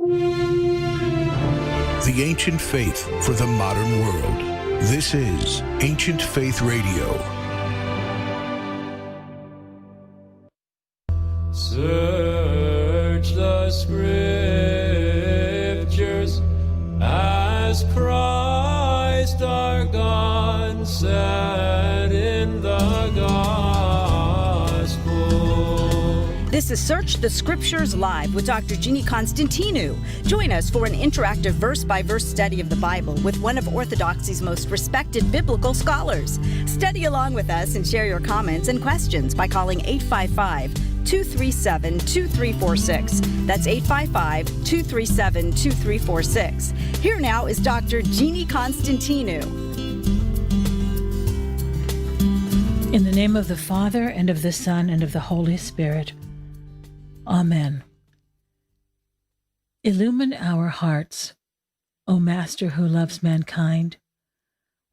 The ancient faith for the modern world. This is Ancient Faith Radio. Search the scriptures as Christ our God said in the gospel. This is Search the Scriptures Live with Dr. Jeannie Constantinou. Join us for an interactive verse-by-verse study of the Bible with one of Orthodoxy's most respected biblical scholars. Study along with us and share your comments and questions by calling 855-237-2346. That's 855-237-2346. Here now is Dr. Jeannie Constantinou. In the name of the Father, and of the Son, and of the Holy Spirit. Amen. Illumine our hearts, O Master who loves mankind,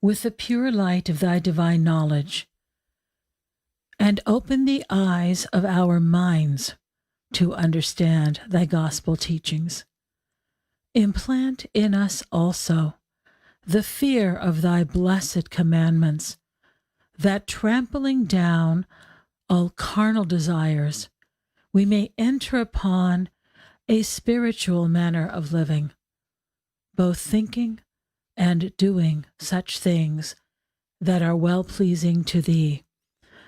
with the pure light of thy divine knowledge, and open the eyes of our minds to understand thy gospel teachings. Implant in us also the fear of thy blessed commandments, that trampling down all carnal desires, we may enter upon a spiritual manner of living, both thinking and doing such things that are well-pleasing to thee.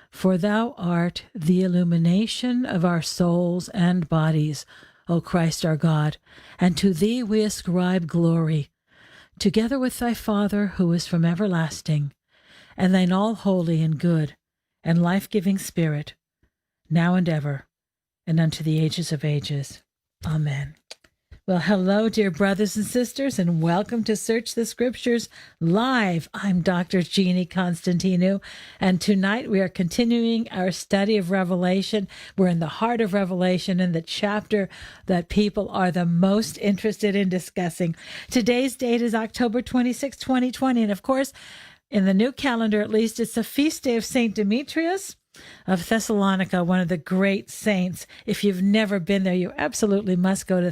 For thou art the illumination of our souls and bodies, O Christ our God, and to thee we ascribe glory, together with thy Father who is from everlasting, and thine all-holy and good and life-giving Spirit, now and ever, and unto the ages of ages. Amen. Well, hello, dear brothers and sisters, and welcome to Search the Scriptures Live. I'm Dr. Jeannie Constantinou, and tonight we are continuing our study of Revelation. We're in the heart of Revelation, in the chapter that people are the most interested in discussing. Today's date is October 26, 2020, and of course, in the new calendar at least, it's the feast day of St. Demetrius of Thessalonica, one of the great saints. If you've never been there, you absolutely must go to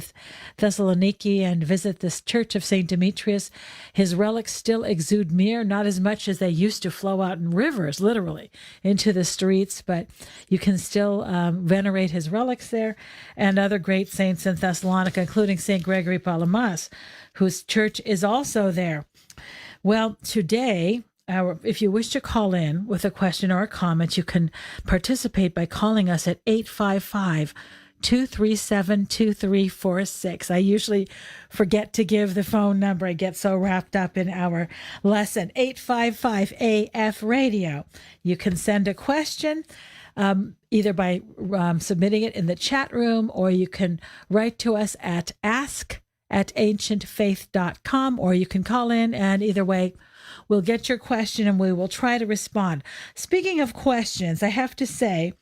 Thessaloniki and visit this church of St. Demetrius. His relics still exude myrrh, not as much as they used to flow out in rivers, literally, into the streets, but you can still venerate his relics there, and other great saints in Thessalonica, including St. Gregory Palamas, whose church is also there. Well, today, if you wish to call in with a question or a comment, you can participate by calling us at 855-237-2346. I usually forget to give the phone number. I get so wrapped up in our lesson. 855-AF-RADIO. You can send a question either by submitting it in the chat room, or you can write to us at ask@ancientfaith.com, or you can call in, and either way, we'll get your question and we will try to respond. Speaking of questions, I have to say,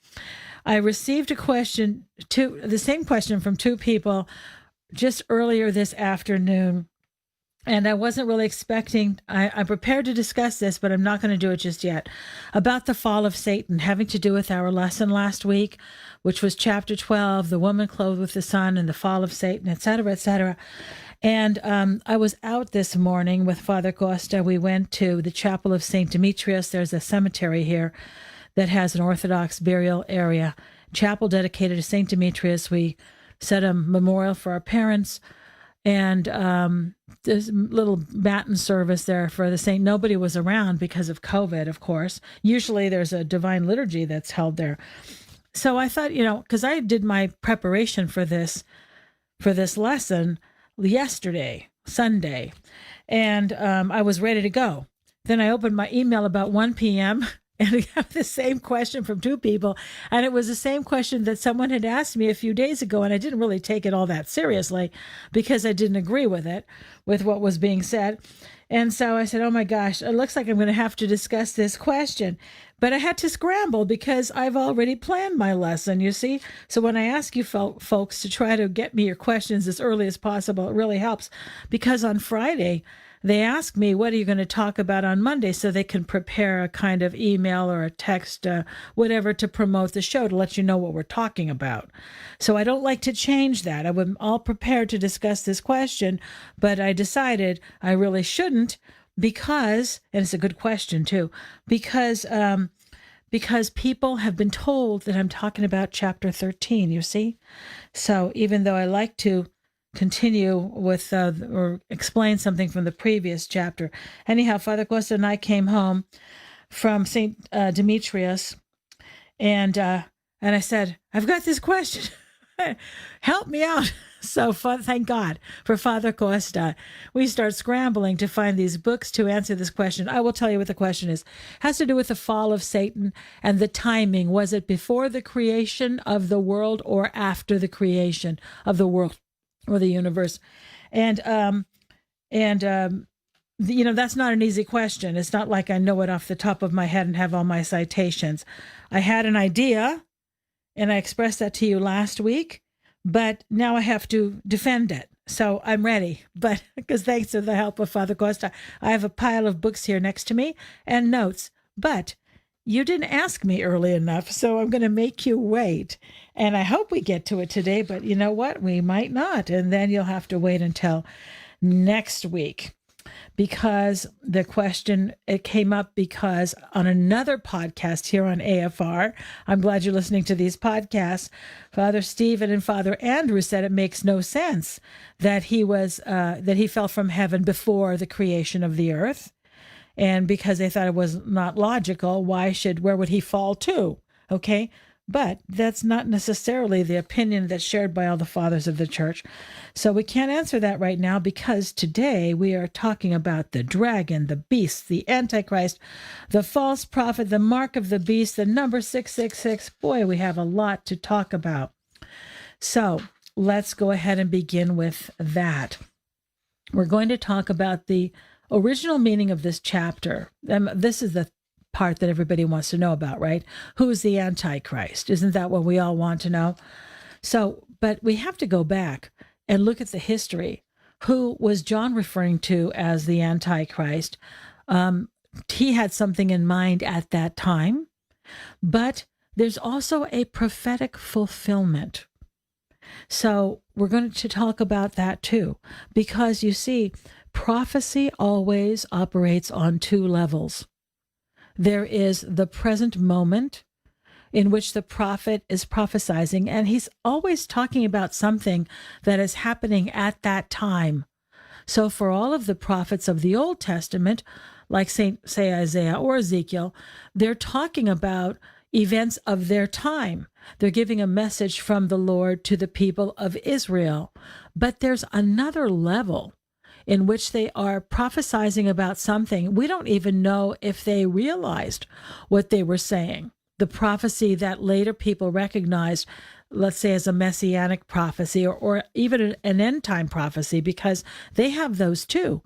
I received the same question from two people just earlier this afternoon, and I wasn't really expecting, I'm prepared to discuss this, but I'm not going to do it just yet, about the fall of Satan, having to do with our lesson last week, which was chapter 12, the woman clothed with the sun and the fall of Satan, etc., etc. And I was out this morning with Father Costa. We went to the chapel of St. Demetrius. There's a cemetery here that has an Orthodox burial area. Chapel dedicated to St. Demetrius. We set a memorial for our parents, and there's a little Matin service there for the saint. Nobody was around because of COVID, of course. Usually there's a divine liturgy that's held there. So I thought, because I did my preparation for this lesson yesterday, Sunday, and I was ready to go. Then I opened my email about 1 p.m. and I got the same question from two people, and it was the same question that someone had asked me a few days ago, and I didn't really take it all that seriously because I didn't agree with what was being said. And so I said, oh my gosh, it looks like I'm going to have to discuss this question. But I had to scramble because I've already planned my lesson, you see. So when I ask you folks to try to get me your questions as early as possible, it really helps. Because on Friday, they ask me, what are you going to talk about on Monday, so they can prepare a kind of email or a text, whatever, to promote the show, to let you know what we're talking about. So I don't like to change that. I'm all prepared to discuss this question, but I decided I really shouldn't because, and it's a good question too, because people have been told that I'm talking about chapter 13, you see? So even though I like to continue with or explain something from the previous chapter. Anyhow, Father Costa and I came home from St. Demetrius, and I said, I've got this question. Help me out. So thank God for Father Costa. We start scrambling to find these books to answer this question. I will tell you what the question is. It has to do with the fall of Satan and the timing. Was it before the creation of the world or after the creation of the world or the universe? And that's not an easy question. It's not like I know it off the top of my head and have all my citations. I had an idea, and I expressed that to you last week, but now I have to defend it. So I'm ready, but because thanks to the help of Father Costa, I have a pile of books here next to me and notes, but you didn't ask me early enough, so I'm going to make you wait. And I hope we get to it today, but you know what? We might not. And then you'll have to wait until next week, because the question, it came up because on another podcast here on AFR, I'm glad you're listening to these podcasts, Father Stephen and Father Andrew said it makes no sense that he fell from heaven before the creation of the earth. And because they thought it was not logical, where would he fall to? Okay. But that's not necessarily the opinion that's shared by all the fathers of the church. So we can't answer that right now, because today we are talking about the dragon, the beast, the Antichrist, the false prophet, the mark of the beast, the number 666. Boy, we have a lot to talk about. So let's go ahead and begin with that. We're going to talk about the original meaning of this chapter. This is the part that everybody wants to know about, right? Who's the Antichrist? Isn't that what we all want to know? So, but we have to go back and look at the history. Who was John referring to as the Antichrist? He had something in mind at that time, but there's also a prophetic fulfillment. So we're going to talk about that too, because you see, prophecy always operates on two levels. There is the present moment in which the prophet is prophesying, and he's always talking about something that is happening at that time. So for all of the prophets of the Old Testament, like say Isaiah or Ezekiel, they're talking about events of their time. They're giving a message from the Lord to the people of Israel. But there's another level in which they are prophesying about something. We don't even know if they realized what they were saying. The prophecy that later people recognized, let's say, as a messianic prophecy or even an end-time prophecy, because they have those too.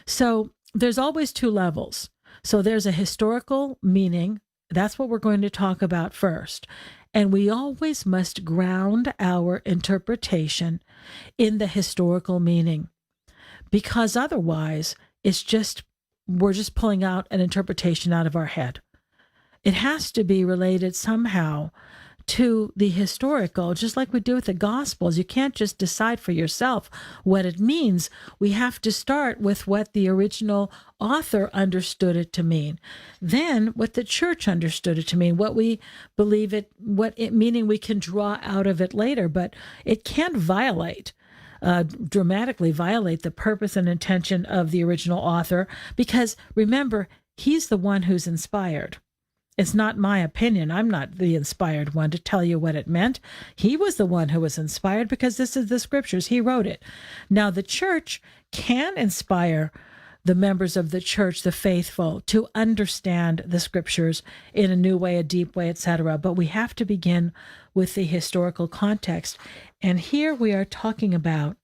So there's always two levels. So there's a historical meaning. That's what we're going to talk about first. And we always must ground our interpretation in the historical meaning, because otherwise we're just pulling out an interpretation out of our head. It has to be related somehow to the historical, just like we do with the Gospels. You can't just decide for yourself what it means. We have to start with what the original author understood it to mean. Then what the church understood it to mean, what we believe it, meaning we can draw out of it later, but it can't dramatically violate the purpose and intention of the original author, because remember, he's the one who's inspired. It's not my opinion. I'm not the inspired one to tell you what it meant. He was the one who was inspired, because this is the scriptures. He wrote it. Now, the church can inspire the members of the church, the faithful, to understand the scriptures in a new way, a deep way, etc. But we have to begin with the historical context. And here we are talking about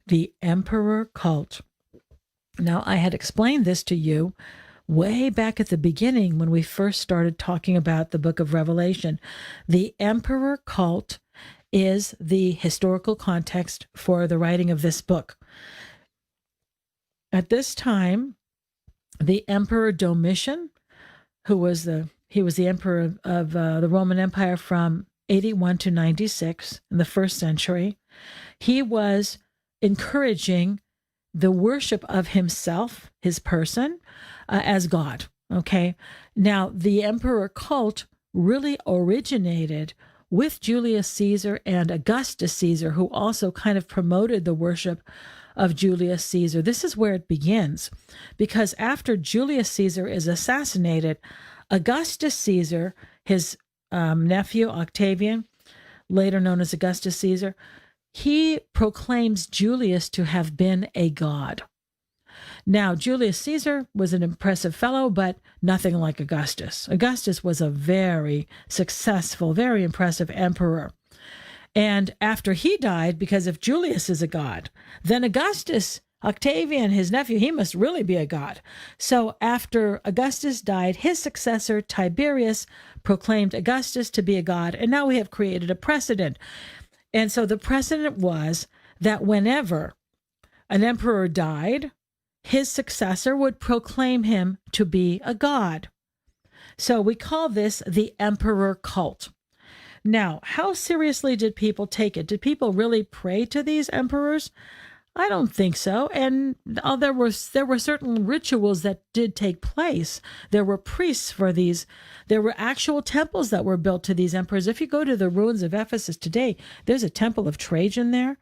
the Emperor Cult. Now, I had explained this to you way back at the beginning when we first started talking about the book of Revelation. The Emperor Cult is the historical context for the writing of this book. at this time, the Emperor Domitian, who was the emperor of the Roman Empire from 81 to 96 in the first century, he was encouraging the worship of himself, his person, as God. Okay. Now, the emperor cult really originated with Julius Caesar and Augustus Caesar, who also kind of promoted the worship of Julius Caesar. This is where it begins, because after Julius Caesar is assassinated, Augustus Caesar, his nephew Octavian, later known as Augustus Caesar, he proclaims Julius to have been a god. Now, Julius Caesar was an impressive fellow, but nothing like Augustus. Augustus was a very successful, very impressive emperor. And after he died, because if Julius is a god, then Augustus, Octavian, his nephew, he must really be a god. So after Augustus died, his successor, Tiberius, proclaimed Augustus to be a god. And now we have created a precedent. And so the precedent was that whenever an emperor died, his successor would proclaim him to be a god. So we call this the emperor cult. Now, how seriously did people take it? Did people really pray to these emperors? I don't think so. And there were certain rituals that did take place. There were priests for these. There were actual temples that were built to these emperors. If you go to the ruins of Ephesus today, there's a temple of Trajan there.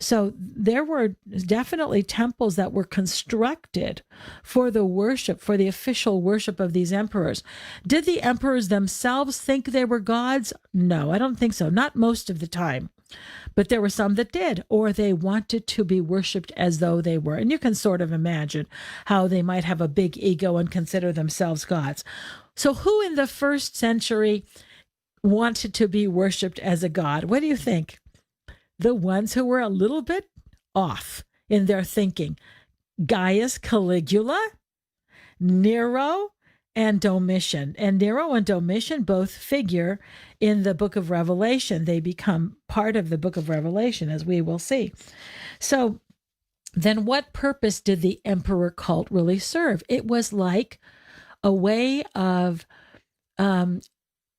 So there were definitely temples that were constructed for the worship, for the official worship of these emperors. Did the emperors themselves think they were gods? No, I don't think so. Not most of the time. But there were some that did, or they wanted to be worshipped as though they were. And you can sort of imagine how they might have a big ego and consider themselves gods. So who in the first century wanted to be worshipped as a god? What do you think? The ones who were a little bit off in their thinking. Gaius Caligula, Nero, and Domitian. And Nero and Domitian both figure in the book of Revelation. They become part of the book of Revelation, as we will see. So then what purpose did the emperor cult really serve? It was like a way of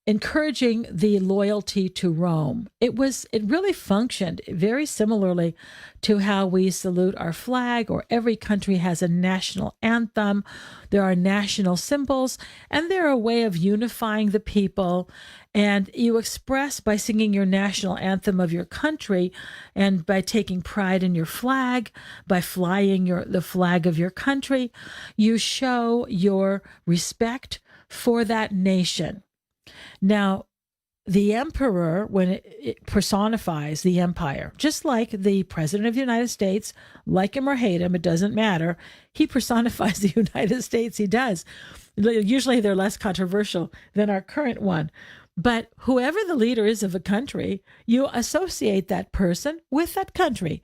encouraging the loyalty to Rome. It really functioned very similarly to how we salute our flag, or every country has a national anthem. There are national symbols, and they're a way of unifying the people. And you express by singing your national anthem of your country, and by taking pride in your flag, by flying the flag of your country, you show your respect for that nation. Now, the emperor, when it personifies the empire, just like the president of the United States, like him or hate him, it doesn't matter. He personifies the United States. He does. Usually they're less controversial than our current one. But whoever the leader is of a country, you associate that person with that country,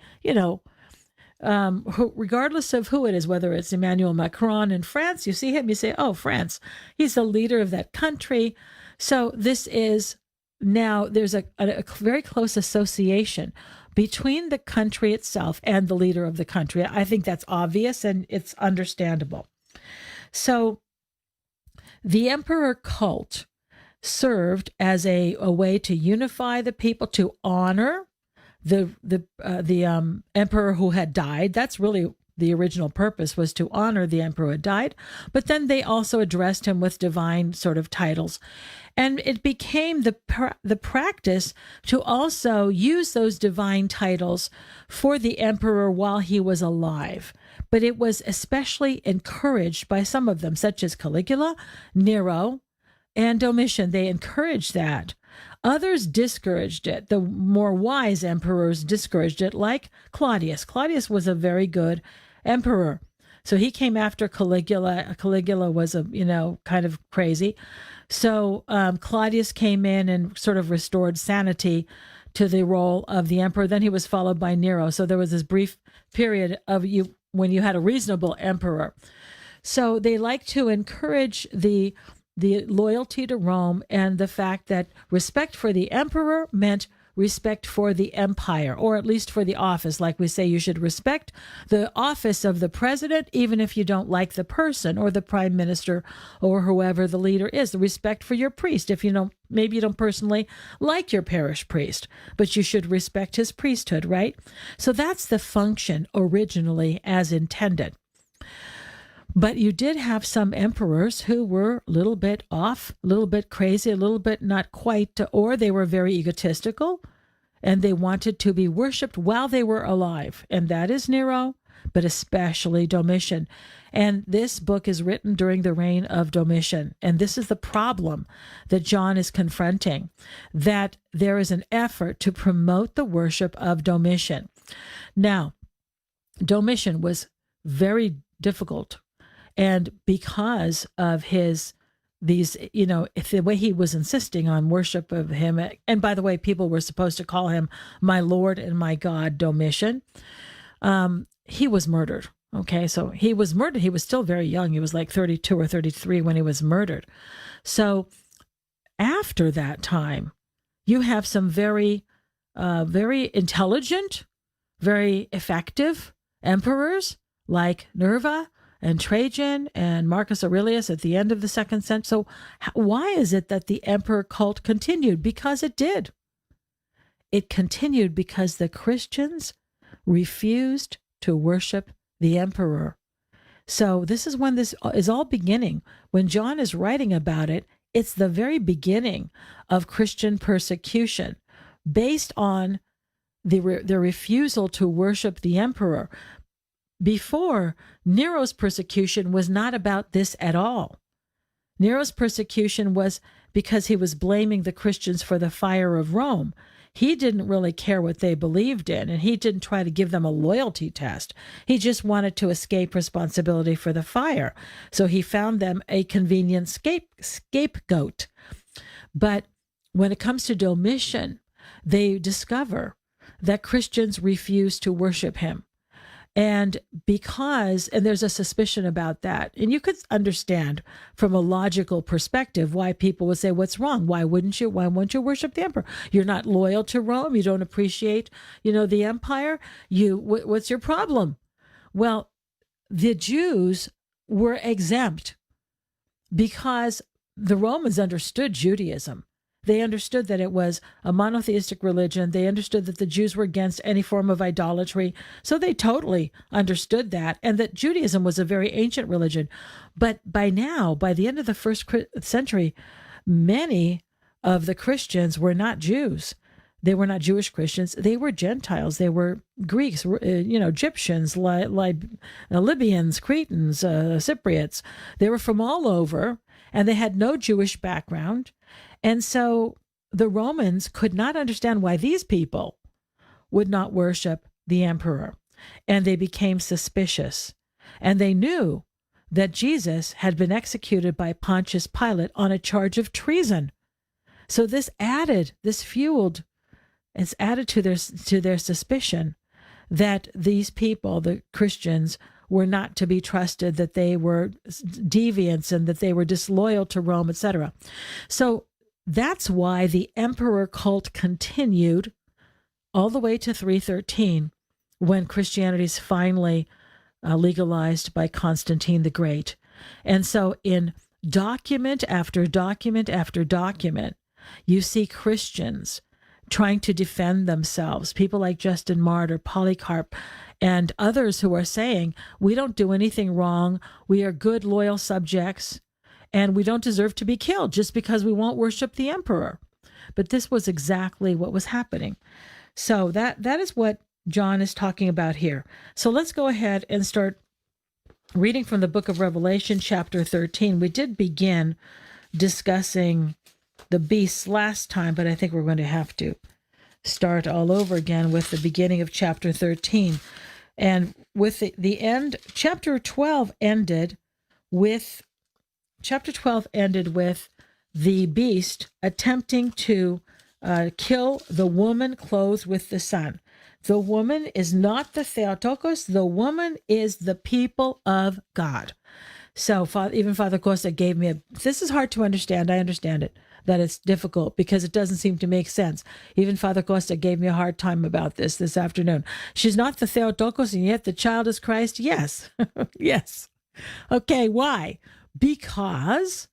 regardless of who it is, whether it's Emmanuel Macron in France, you see him, you say, oh, France, he's the leader of that country. So this is now, there's a very close association between the country itself and the leader of the country. I think that's obvious and it's understandable. So the emperor cult served as a way to unify the people, to honor the emperor who had died. That's really the original purpose, was to honor the emperor who had died. But then they also addressed him with divine sort of titles. And it became the practice to also use those divine titles for the emperor while he was alive. But it was especially encouraged by some of them, such as Caligula, Nero, and Domitian. They encouraged that. Others discouraged it. The more wise emperors discouraged it, like Claudius. Claudius was a very good emperor. So he came after Caligula. Caligula was kind of crazy. So Claudius came in and sort of restored sanity to the role of the emperor. Then he was followed by Nero. So there was this brief period when you had a reasonable emperor. So they like to encourage the loyalty to Rome, and the fact that respect for the emperor meant respect for the empire, or at least for the office. Like we say, you should respect the office of the president, even if you don't like the person, or the prime minister, or whoever the leader is. The respect for your priest. If you don't, maybe you don't personally like your parish priest, but you should respect his priesthood, right? So that's the function originally as intended. But you did have some emperors who were a little bit off, a little bit crazy, a little bit not quite, or they were very egotistical, and they wanted to be worshipped while they were alive. And that is Nero, but especially Domitian. And this book is written during the reign of Domitian. And this is the problem that John is confronting, that there is an effort to promote the worship of Domitian. Now, Domitian was very difficult. And because of the way he was insisting on worship of him, and by the way, people were supposed to call him my Lord and my God, Domitian, he was murdered. Okay, so he was murdered. He was still very young. He was like 32 or 33 when he was murdered. So after that time, you have some very, very intelligent, very effective emperors like Nerva and Trajan and Marcus Aurelius at the end of the 2nd century. So why is it that the emperor cult continued? Because it did. It continued because the Christians refused to worship the emperor. So this is when this is all beginning. When John is writing about it, it's the very beginning of Christian persecution based on the refusal to worship the emperor. Before, Nero's persecution was not about this at all. Nero's persecution was because he was blaming the Christians for the fire of Rome. He didn't really care what they believed in, and he didn't try to give them a loyalty test. He just wanted to escape responsibility for the fire. So he found them a convenient scapegoat. But when it comes to Domitian, they discover that Christians refuse to worship him. And there's a suspicion about that. And you could understand from a logical perspective why people would say, what's wrong? Why wouldn't you worship the emperor? You're not loyal to Rome. You don't appreciate, the empire. What's your problem? Well, the Jews were exempt because the Romans understood Judaism. They understood that it was a monotheistic religion. They understood that the Jews were against any form of idolatry. So they totally understood that, and that Judaism was a very ancient religion. But by the end of the 1st century, many of the Christians were not Jews. They were not Jewish Christians. They were Gentiles. They were Greeks, Egyptians, Libyans, Cretans, Cypriots. They were from all over, and they had no Jewish background. And so the Romans could not understand why these people would not worship the emperor. And they became suspicious. And they knew that Jesus had been executed by Pontius Pilate on a charge of treason. So it's added to their suspicion that these people, the Christians, were not to be trusted, that they were deviants and that they were disloyal to Rome, etc. So that's why the emperor cult continued all the way to 313, when Christianity is finally legalized by Constantine the Great. And so in document after document after document, you see Christians trying to defend themselves, people like Justin Martyr, Polycarp, and others who are saying, we don't do anything wrong, we are good, loyal subjects, and we don't deserve to be killed just because we won't worship the emperor. But this was exactly what was happening. So that is what John is talking about here. So let's go ahead and start reading from the book of Revelation, chapter 13. We did begin discussing the beasts last time, but I think we're going to have to start all over again with the beginning of chapter 13. And with the end, chapter 12 ended with the beast attempting to kill the woman clothed with the sun. The woman is not the Theotokos. The woman is the people of God. So even Father Costa gave me this is hard to understand. I understand it. that it's difficult because it doesn't seem to make sense. Even Father Costa gave me a hard time about this afternoon. She's not the Theotokos, and yet the child is Christ? Yes. Yes. Okay, why? Because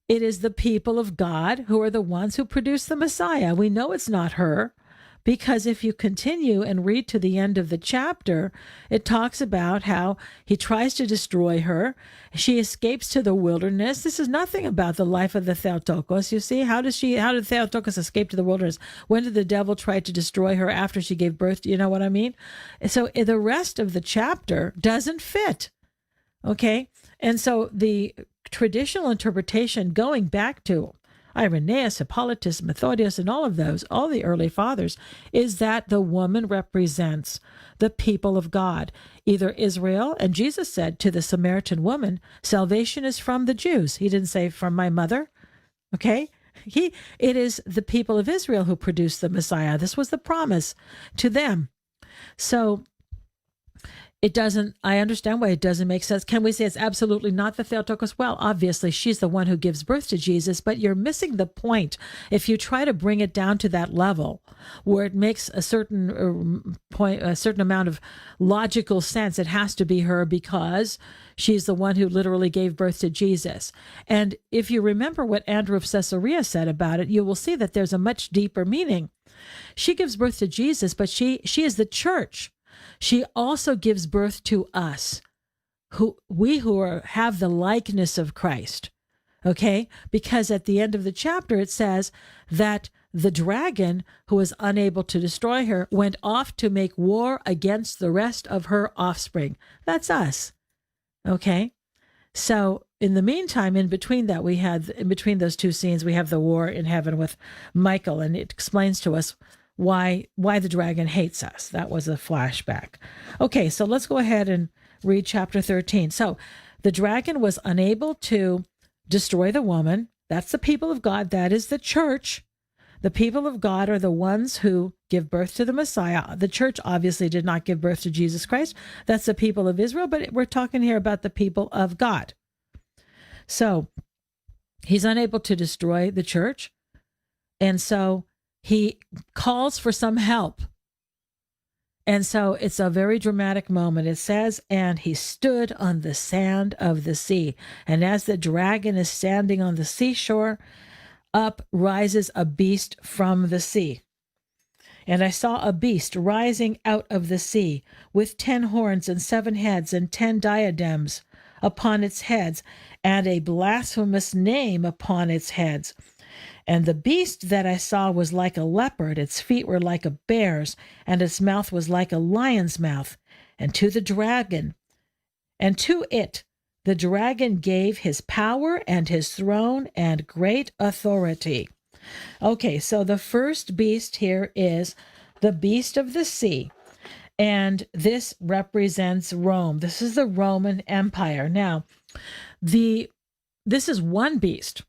it is the people of God who are the ones who produce the Messiah. We know it's not her, because if you continue and read to the end of the chapter, it talks about how he tries to destroy her. She escapes to the wilderness. This is nothing about the life of the Theotokos. You see, how did Theotokos escape to the wilderness? When did the devil try to destroy her after she gave birth? You know what I mean? So the rest of the chapter doesn't fit. Okay? And so the traditional interpretation going back to Irenaeus, Hippolytus, Methodius, and all of those, all the early fathers, is that the woman represents the people of God, either Israel, and Jesus said to the Samaritan woman, salvation is from the Jews. He didn't say from my mother, okay? It is the people of Israel who produced the Messiah. This was the promise to them. So I understand why it doesn't make sense. Can we say it's absolutely not the Theotokos? Well, obviously, she's the one who gives birth to Jesus, but you're missing the point if you try to bring it down to that level where it makes a certain point, a certain amount of logical sense. It has to be her because she's the one who literally gave birth to Jesus. And if you remember what Andrew of Caesarea said about it, you will see that there's a much deeper meaning. She gives birth to Jesus, but she is the church. She also gives birth to us, who have the likeness of Christ, okay? Because at the end of the chapter, it says that the dragon, who was unable to destroy her, went off to make war against the rest of her offspring. That's us, okay? So in the meantime, in between those two scenes, we have the war in heaven with Michael, and it explains to us why the dragon hates us. That was a flashback. Okay, so let's go ahead and read chapter 13. So the dragon was unable to destroy the woman. That's the people of God. That is the church. The people of God are the ones who give birth to the Messiah. The church obviously did not give birth to Jesus Christ. That's the people of Israel, but we're talking here about the people of God. So he's unable to destroy the church. And so he calls for some help. And so it's a very dramatic moment. It says, and he stood on the sand of the sea. And as the dragon is standing on the seashore, up rises a beast from the sea. And I saw a beast rising out of the sea with 10 horns and 7 heads and 10 diadems upon its heads, and a blasphemous name upon its heads. And the beast that I saw was like a leopard, its feet were like a bear's, and its mouth was like a lion's mouth. And to the dragon, the dragon gave his power and his throne and great authority. Okay, so the first beast here is the beast of the sea. And this represents Rome. This is the Roman Empire. Now, this is one beast.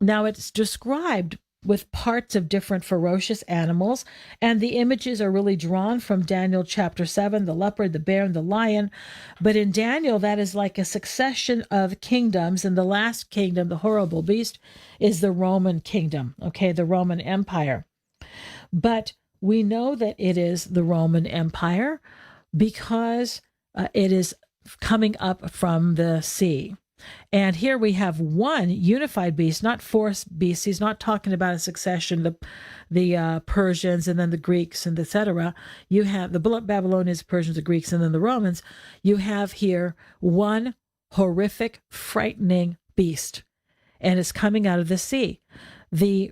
Now, it's described with parts of different ferocious animals, and the images are really drawn from Daniel chapter 7, the leopard, the bear, and the lion. But in Daniel, that is like a succession of kingdoms, and the last kingdom, the horrible beast, is the Roman kingdom, okay, the Roman Empire. But we know that it is the Roman Empire because it is coming up from the sea. And here we have one unified beast, not 4 beasts. He's not talking about a succession, the Persians and then the Greeks and etc. You have the Babylonians, Persians, the Greeks, and then the Romans. You have here one horrific, frightening beast, and it's coming out of the sea. The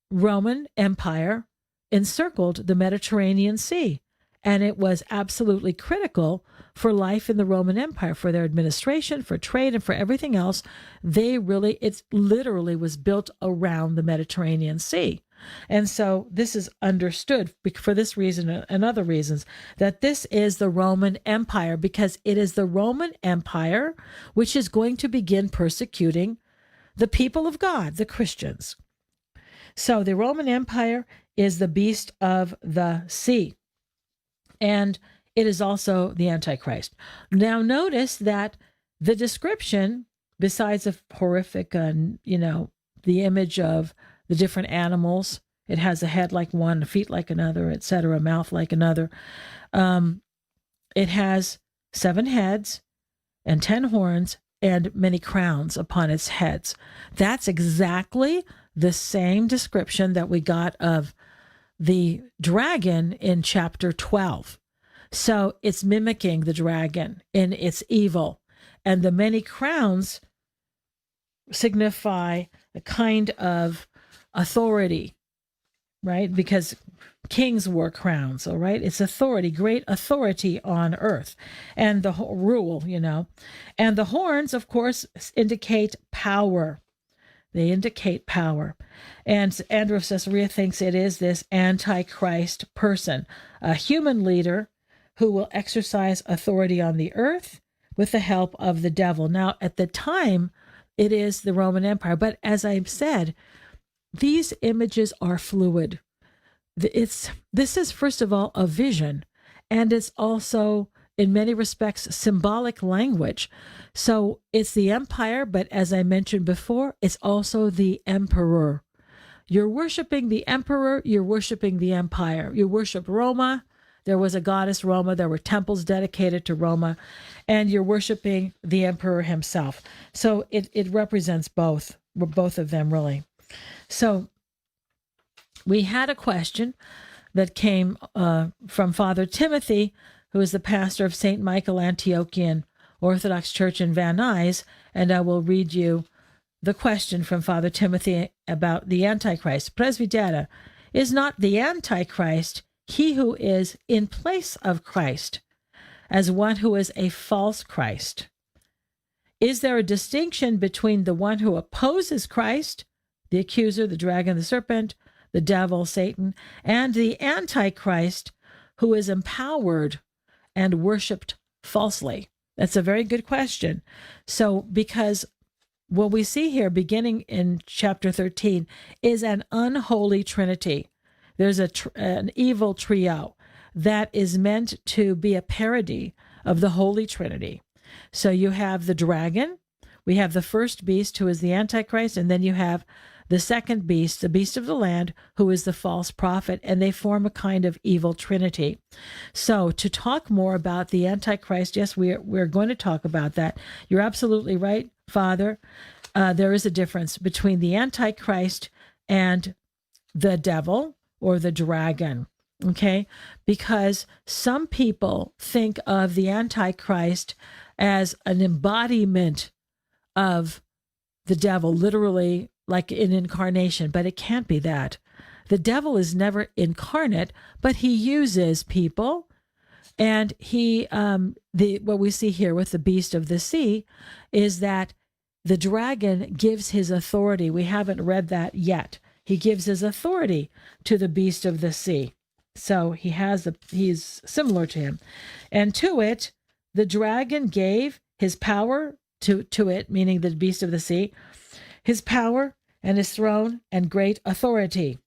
Roman Empire encircled the Mediterranean Sea, and it was absolutely critical for life in the Roman Empire, for their administration, for trade, and for everything else. It literally was built around the Mediterranean Sea. And so this is understood for this reason and other reasons, that this is the Roman Empire, because it is the Roman Empire which is going to begin persecuting the people of God, the Christians. So the Roman Empire is the beast of the sea. And it is also the Antichrist. Now, notice that the description, besides a horrific, the image of the different animals. It has a head like one, feet like another, etc., a mouth like another. It has 7 heads and 10 horns and many crowns upon its heads. That's exactly the same description that we got of the dragon in chapter 12. So it's mimicking the dragon in its evil. And the many crowns signify a kind of authority, right? Because kings wore crowns, all right? It's authority, great authority on earth, and the rule, And the horns, of course, indicate power. They indicate power. And Andrew of Caesarea thinks it is this Antichrist person, a human leader who will exercise authority on the earth with the help of the devil. Now, at the time, it is the Roman Empire. But as I've said, these images are fluid. This is, first of all, a vision, and it's also, in many respects, symbolic language. So it's the empire, but as I mentioned before, it's also the emperor. You're worshiping the emperor, you're worshiping the empire. You worship Roma. There was a goddess Roma. There were temples dedicated to Roma, and you're worshiping the emperor himself. So it represents both of them, really. So we had a question that came from Father Timothy, who is the pastor of St. Michael Antiochian Orthodox Church in Van Nuys, and I will read you the question from Father Timothy about the Antichrist. Presbytera, is not the Antichrist he who is in place of Christ, as one who is a false Christ? Is there a distinction between the one who opposes Christ, the accuser, the dragon, the serpent, the devil, Satan, and the Antichrist who is empowered and worshipped falsely? That's a very good question. So, because what we see here, beginning in chapter 13, is an unholy trinity. There's an evil trio that is meant to be a parody of the Holy Trinity. So you have the dragon, we have the first beast, who is the Antichrist, and then you have the second beast, the beast of the land, who is the false prophet, and they form a kind of evil trinity. So to talk more about the Antichrist, yes, we're going to talk about that. You're absolutely right, Father. There is a difference between the Antichrist and the devil or the dragon, okay? Because some people think of the Antichrist as an embodiment of the devil, literally like an incarnation, but it can't be that. The devil is never incarnate, but he uses people. And he, what we see here with the beast of the sea is that the dragon gives his authority. We haven't read that yet. He gives his authority to the beast of the sea. So he's similar to him. And to it, the dragon gave his power to it, meaning the beast of the sea, his power and his throne and great authority.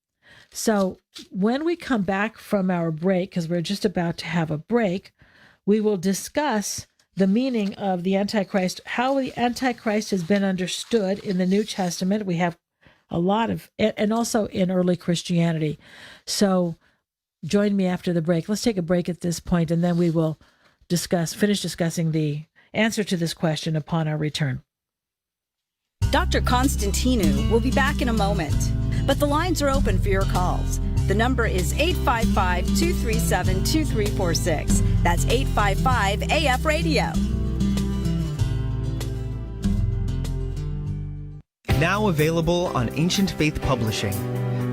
So when we come back from our break, because we're just about to have a break, we will discuss the meaning of the Antichrist, how the Antichrist has been understood in the New Testament. We have a lot of, and also in early Christianity. So join me after the break. Let's take a break at this point, and then we will finish discussing the answer to this question upon our return. Dr. Constantinou will be back in a moment, but the lines are open for your calls. The number is 855-237-2346. That's 855-AF-RADIO. Now available on Ancient Faith Publishing,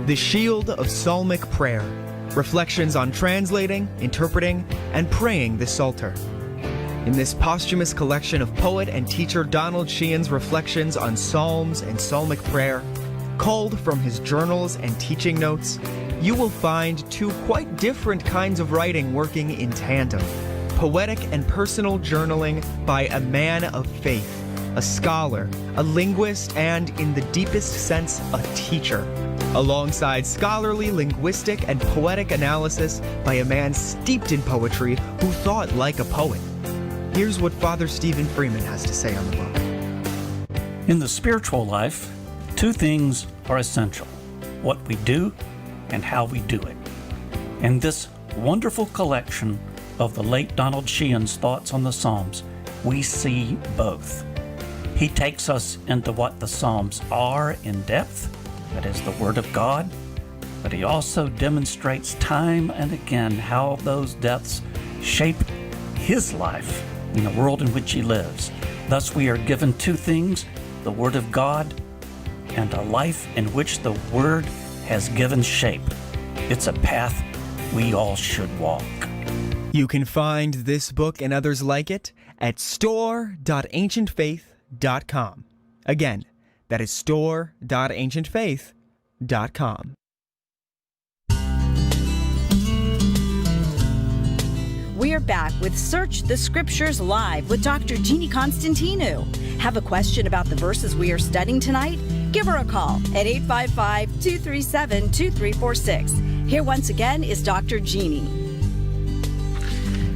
The Shield of Psalmic Prayer, reflections on translating, interpreting, and praying the Psalter. In this posthumous collection of poet and teacher Donald Sheehan's reflections on psalms and psalmic prayer, culled from his journals and teaching notes, you will find two quite different kinds of writing working in tandem: poetic and personal journaling by a man of faith, a scholar, a linguist, and, in the deepest sense, a teacher, alongside scholarly, linguistic, and poetic analysis by a man steeped in poetry who thought like a poet. Here's what Father Stephen Freeman has to say on the book. In the spiritual life, Two things are essential: what we do and how we do it. In this wonderful collection of the late Donald Sheehan's thoughts on the Psalms, we see both. He takes us into what the Psalms are in depth, that is the Word of God, but he also demonstrates time and again how those depths shape his life in the world in which he lives. Thus we are given two things: the Word of God and a life in which the Word has given shape. It's a path we all should walk. You can find this book and others like it at store.ancientfaith.com. Again, that is store.ancientfaith.com. We are back with Search the Scriptures Live with Dr. Jeannie Constantinou. Have a question about the verses we are studying tonight? Give her a call at 855-237-2346. Here once again is Dr. Jeannie.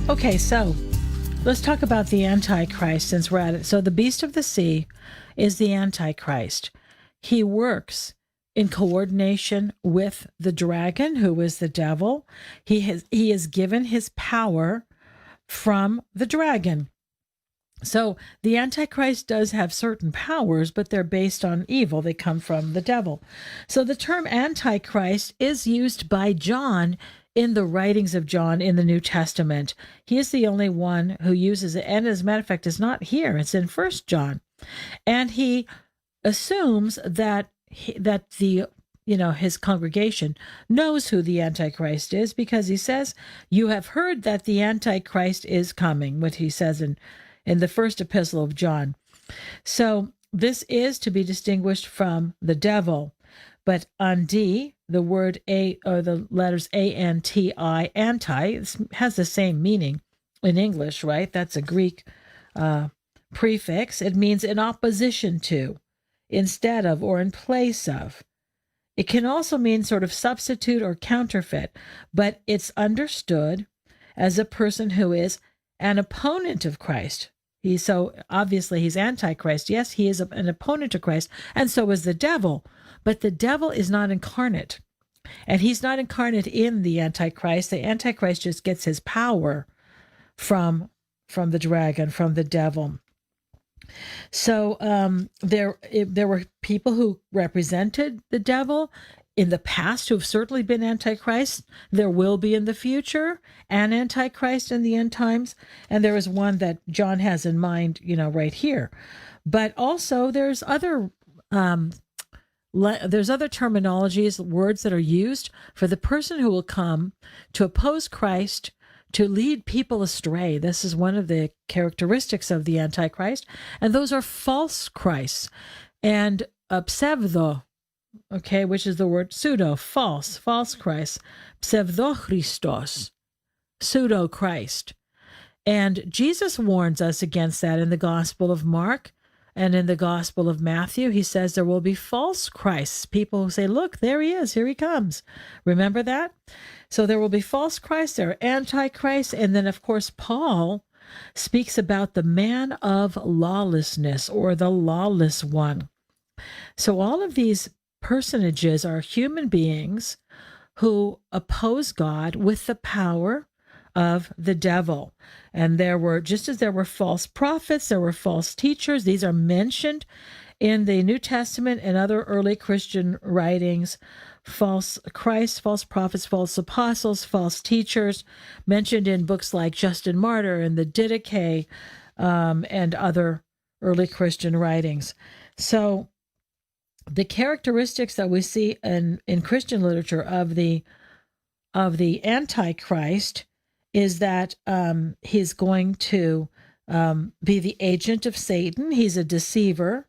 Okay, so let's talk about the Antichrist since we're at it. So the beast of the sea is the Antichrist. He works in coordination with the dragon, who is the devil. He is given his power from the dragon. So the Antichrist does have certain powers, but they're based on evil. They come from the devil. So the term Antichrist is used by John in the writings of John in the New Testament. He is the only one who uses it. And as a matter of fact, it's not here. It's in 1 John. And he assumes that his congregation knows who the Antichrist is, because he says, "You have heard that the Antichrist is coming," what he says in the first epistle of John. So this is to be distinguished from the devil. But anti, the word A, or the letters A-N-T-I, anti, has the same meaning in English, right? That's a Greek prefix. It means in opposition to, instead of, or in place of. It can also mean sort of substitute or counterfeit, but it's understood as a person who is an opponent of Christ. So obviously he's Antichrist. Yes, he is an opponent of Christ, and so is the devil. But the devil is not incarnate, and he's not incarnate in the Antichrist. The Antichrist just gets his power from the dragon, from the devil. So there were people who represented the devil in the past who have certainly been Antichrist. There will be in the future an Antichrist in the end times, and there is one that John has in mind, right here. But also there's other terminologies, words that are used for the person who will come to oppose Christ, to lead people astray. This is one of the characteristics of the Antichrist, and those are false Christs and pseudo, which is the word pseudo, false Christ, pseudo-Christos, pseudo-Christ. And Jesus warns us against that in the Gospel of Mark and in the Gospel of Matthew. He says there will be false Christs, people who say, "Look, there he is, here he comes." Remember that? So there will be false Christs, there are antichrists, and then, of course, Paul speaks about the man of lawlessness, or the lawless one. So all of these personages are human beings who oppose God with the power of the devil. And just as there were false prophets, there were false teachers. These are mentioned in the New Testament and other early Christian writings. False Christ, false prophets, false apostles, false teachers, mentioned in books like Justin Martyr and the Didache, and other early Christian writings. So the characteristics that we see in Christian literature of the Antichrist is that he's going to be the agent of Satan. He's a deceiver.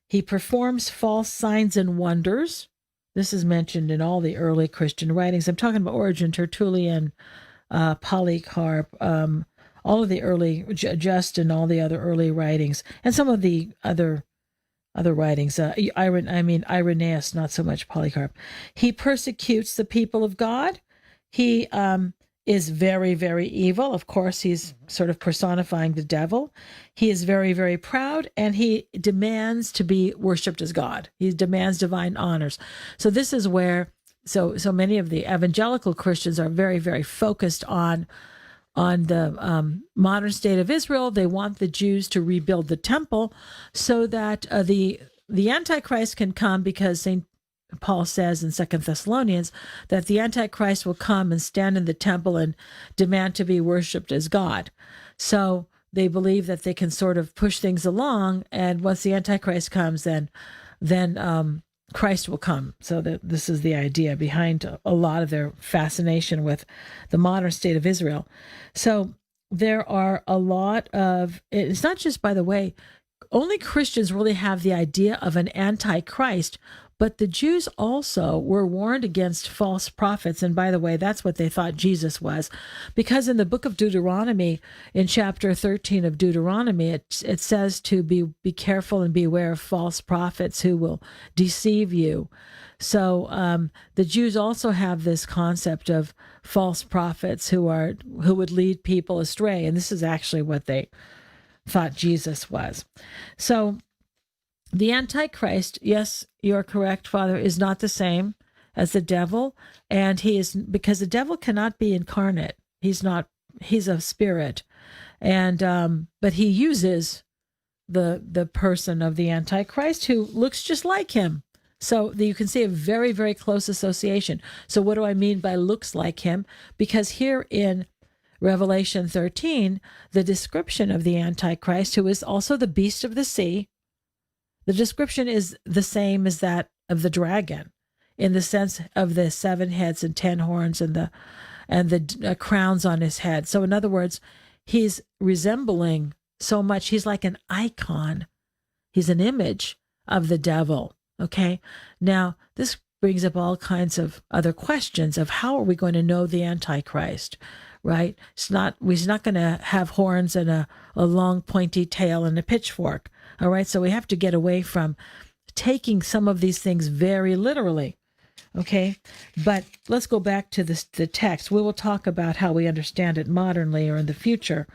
He performs false signs and wonders. This is mentioned in all the early Christian writings. I'm talking about Origen, Tertullian, Polycarp, all of the early, Justin, all the other early writings, and some of the other writings. Irenaeus, not so much Polycarp. He persecutes the people of God. He is very, very evil. Of course, he's sort of personifying the devil. He is very, very proud, and he demands to be worshipped as God. He demands divine honors. So this is where so many of the evangelical Christians are very, very focused on the modern state of Israel. They want the Jews to rebuild the temple so that the Antichrist can come, because St. Paul says in 2 Thessalonians that the Antichrist will come and stand in the temple and demand to be worshipped as God. So they believe that they can sort of push things along, and once the Antichrist comes, then Christ will come. So that this is the idea behind a lot of their fascination with the modern state of Israel. So there are a lot of, it's not just, by the way, only Christians really have the idea of an Antichrist, but the Jews also were warned against false prophets. And by the way, that's what they thought Jesus was. Because in the book of Deuteronomy, in chapter 13 of Deuteronomy, it says to be careful and beware of false prophets who will deceive you. So the Jews also have this concept of false prophets who would lead people astray. And this is actually what they thought Jesus was. So the Antichrist, yes, you're correct, Father, is not the same as the devil. And he is, because the devil cannot be incarnate. He's a spirit. And, but he uses the person of the Antichrist who looks just like him. So you can see a very, very close association. So what do I mean by looks like him? Because here in Revelation 13, the description of the Antichrist, who is also the beast of the sea, the description is the same as that of the dragon, in the sense of the 7 heads and 10 horns and the crowns on his head. So in other words, he's resembling so much. He's like an icon. He's an image of the devil. Okay. Now this brings up all kinds of other questions of how are we going to know the Antichrist, right? He's not going to have horns and a long pointy tail and a pitchfork. All right. So we have to get away from taking some of these things very literally. Okay. But let's go back to the text. We will talk about how we understand it modernly or in the future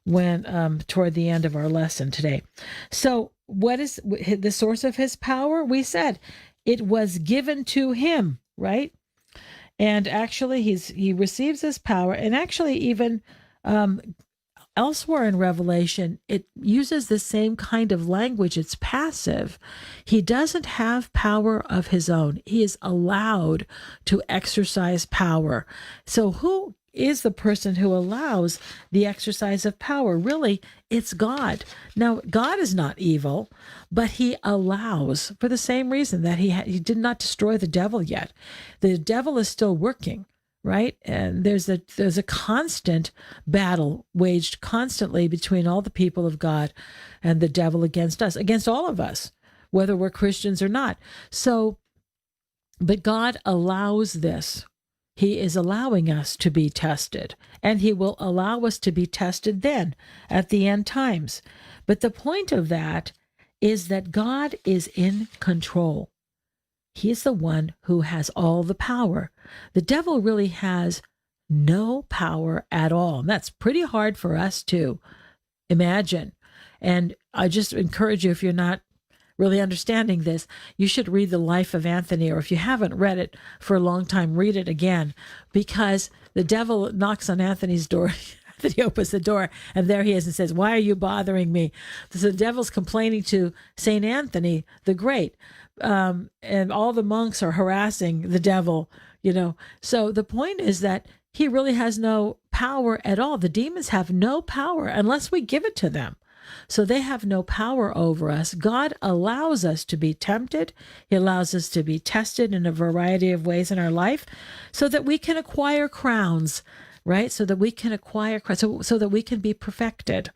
when toward the end of our lesson today. So what is the source of his power? We said it was given to him, right? And actually he receives this power, and actually even elsewhere in Revelation, it uses the same kind of language. It's passive. He doesn't have power of his own. He is allowed to exercise power. So who is the person who allows the exercise of power? Really, it's God. Now, God is not evil, but he allows, for the same reason that he did not destroy the devil yet. The devil is still working, right? And there's a constant battle waged constantly between all the people of God and the devil against us, against all of us, whether we're Christians or not. So, but God allows this. He is allowing us to be tested, and he will allow us to be tested then at the end times. But the point of that is that God is in control. He is the one who has all the power. The devil really has no power at all. And that's pretty hard for us to imagine. And I just encourage you, if you're not really understanding this, you should read The Life of Anthony, or if you haven't read it for a long time, read it again, because the devil knocks on Anthony's door. Anthony opens the door, and there he is and says, "Why are you bothering me?" So the devil's complaining to St. Anthony the Great, and all the monks are harassing the devil, So the point is that he really has no power at all. The demons have no power unless we give it to them. So they have no power over us. God allows us to be tempted. He allows us to be tested in a variety of ways in our life so that we can acquire crowns, right? So that we can acquire crowns, so that we can be perfected.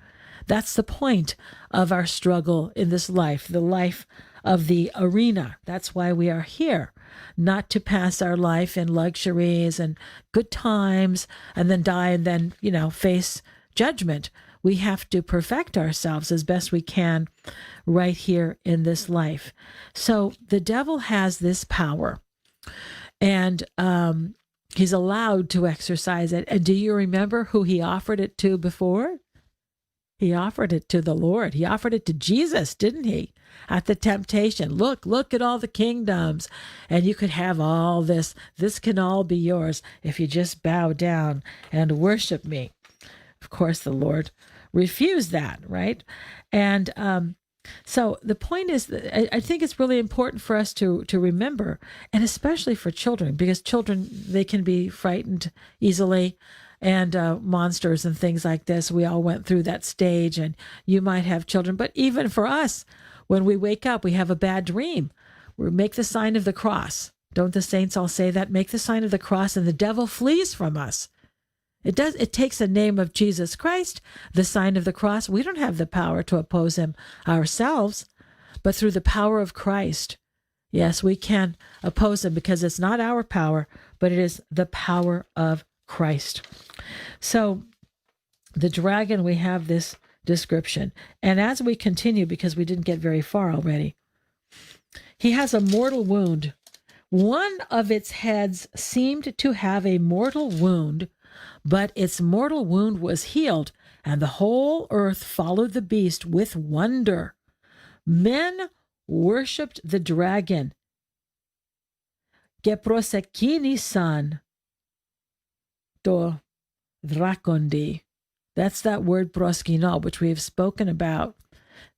That's the point of our struggle in this life, the life of the arena. That's why we are here, not to pass our life in luxuries and good times and then die and then, face judgment. We have to perfect ourselves as best we can right here in this life. So the devil has this power. And He's allowed to exercise it. And do you remember who he offered it to before? He offered it to the Lord. He offered it to Jesus, didn't he? At the temptation. Look at all the kingdoms. And you could have all this. This can all be yours if you just bow down and worship me. Of course, the Lord refused that, right? And so the point is that I think it's really important for us to remember, and especially for children, because children, they can be frightened easily, and monsters and things like this. We all went through that stage, and you might have children. But even for us, when we wake up, we have a bad dream. We make the sign of the cross. Don't the saints all say that? Make the sign of the cross, and the devil flees from us. It takes the name of Jesus Christ, the sign of the cross. We don't have the power to oppose him ourselves, but through the power of Christ, yes, we can oppose him, because it's not our power, but it is the power of Christ. So the dragon, we have this description. And as we continue, because we didn't get very far already, he has a mortal wound. One of its heads seemed to have a mortal wound, but its mortal wound was healed, and the whole earth followed the beast with wonder. Men worshipped the dragon. Geprosekini san to drakondi. That's that word proskino, which we have spoken about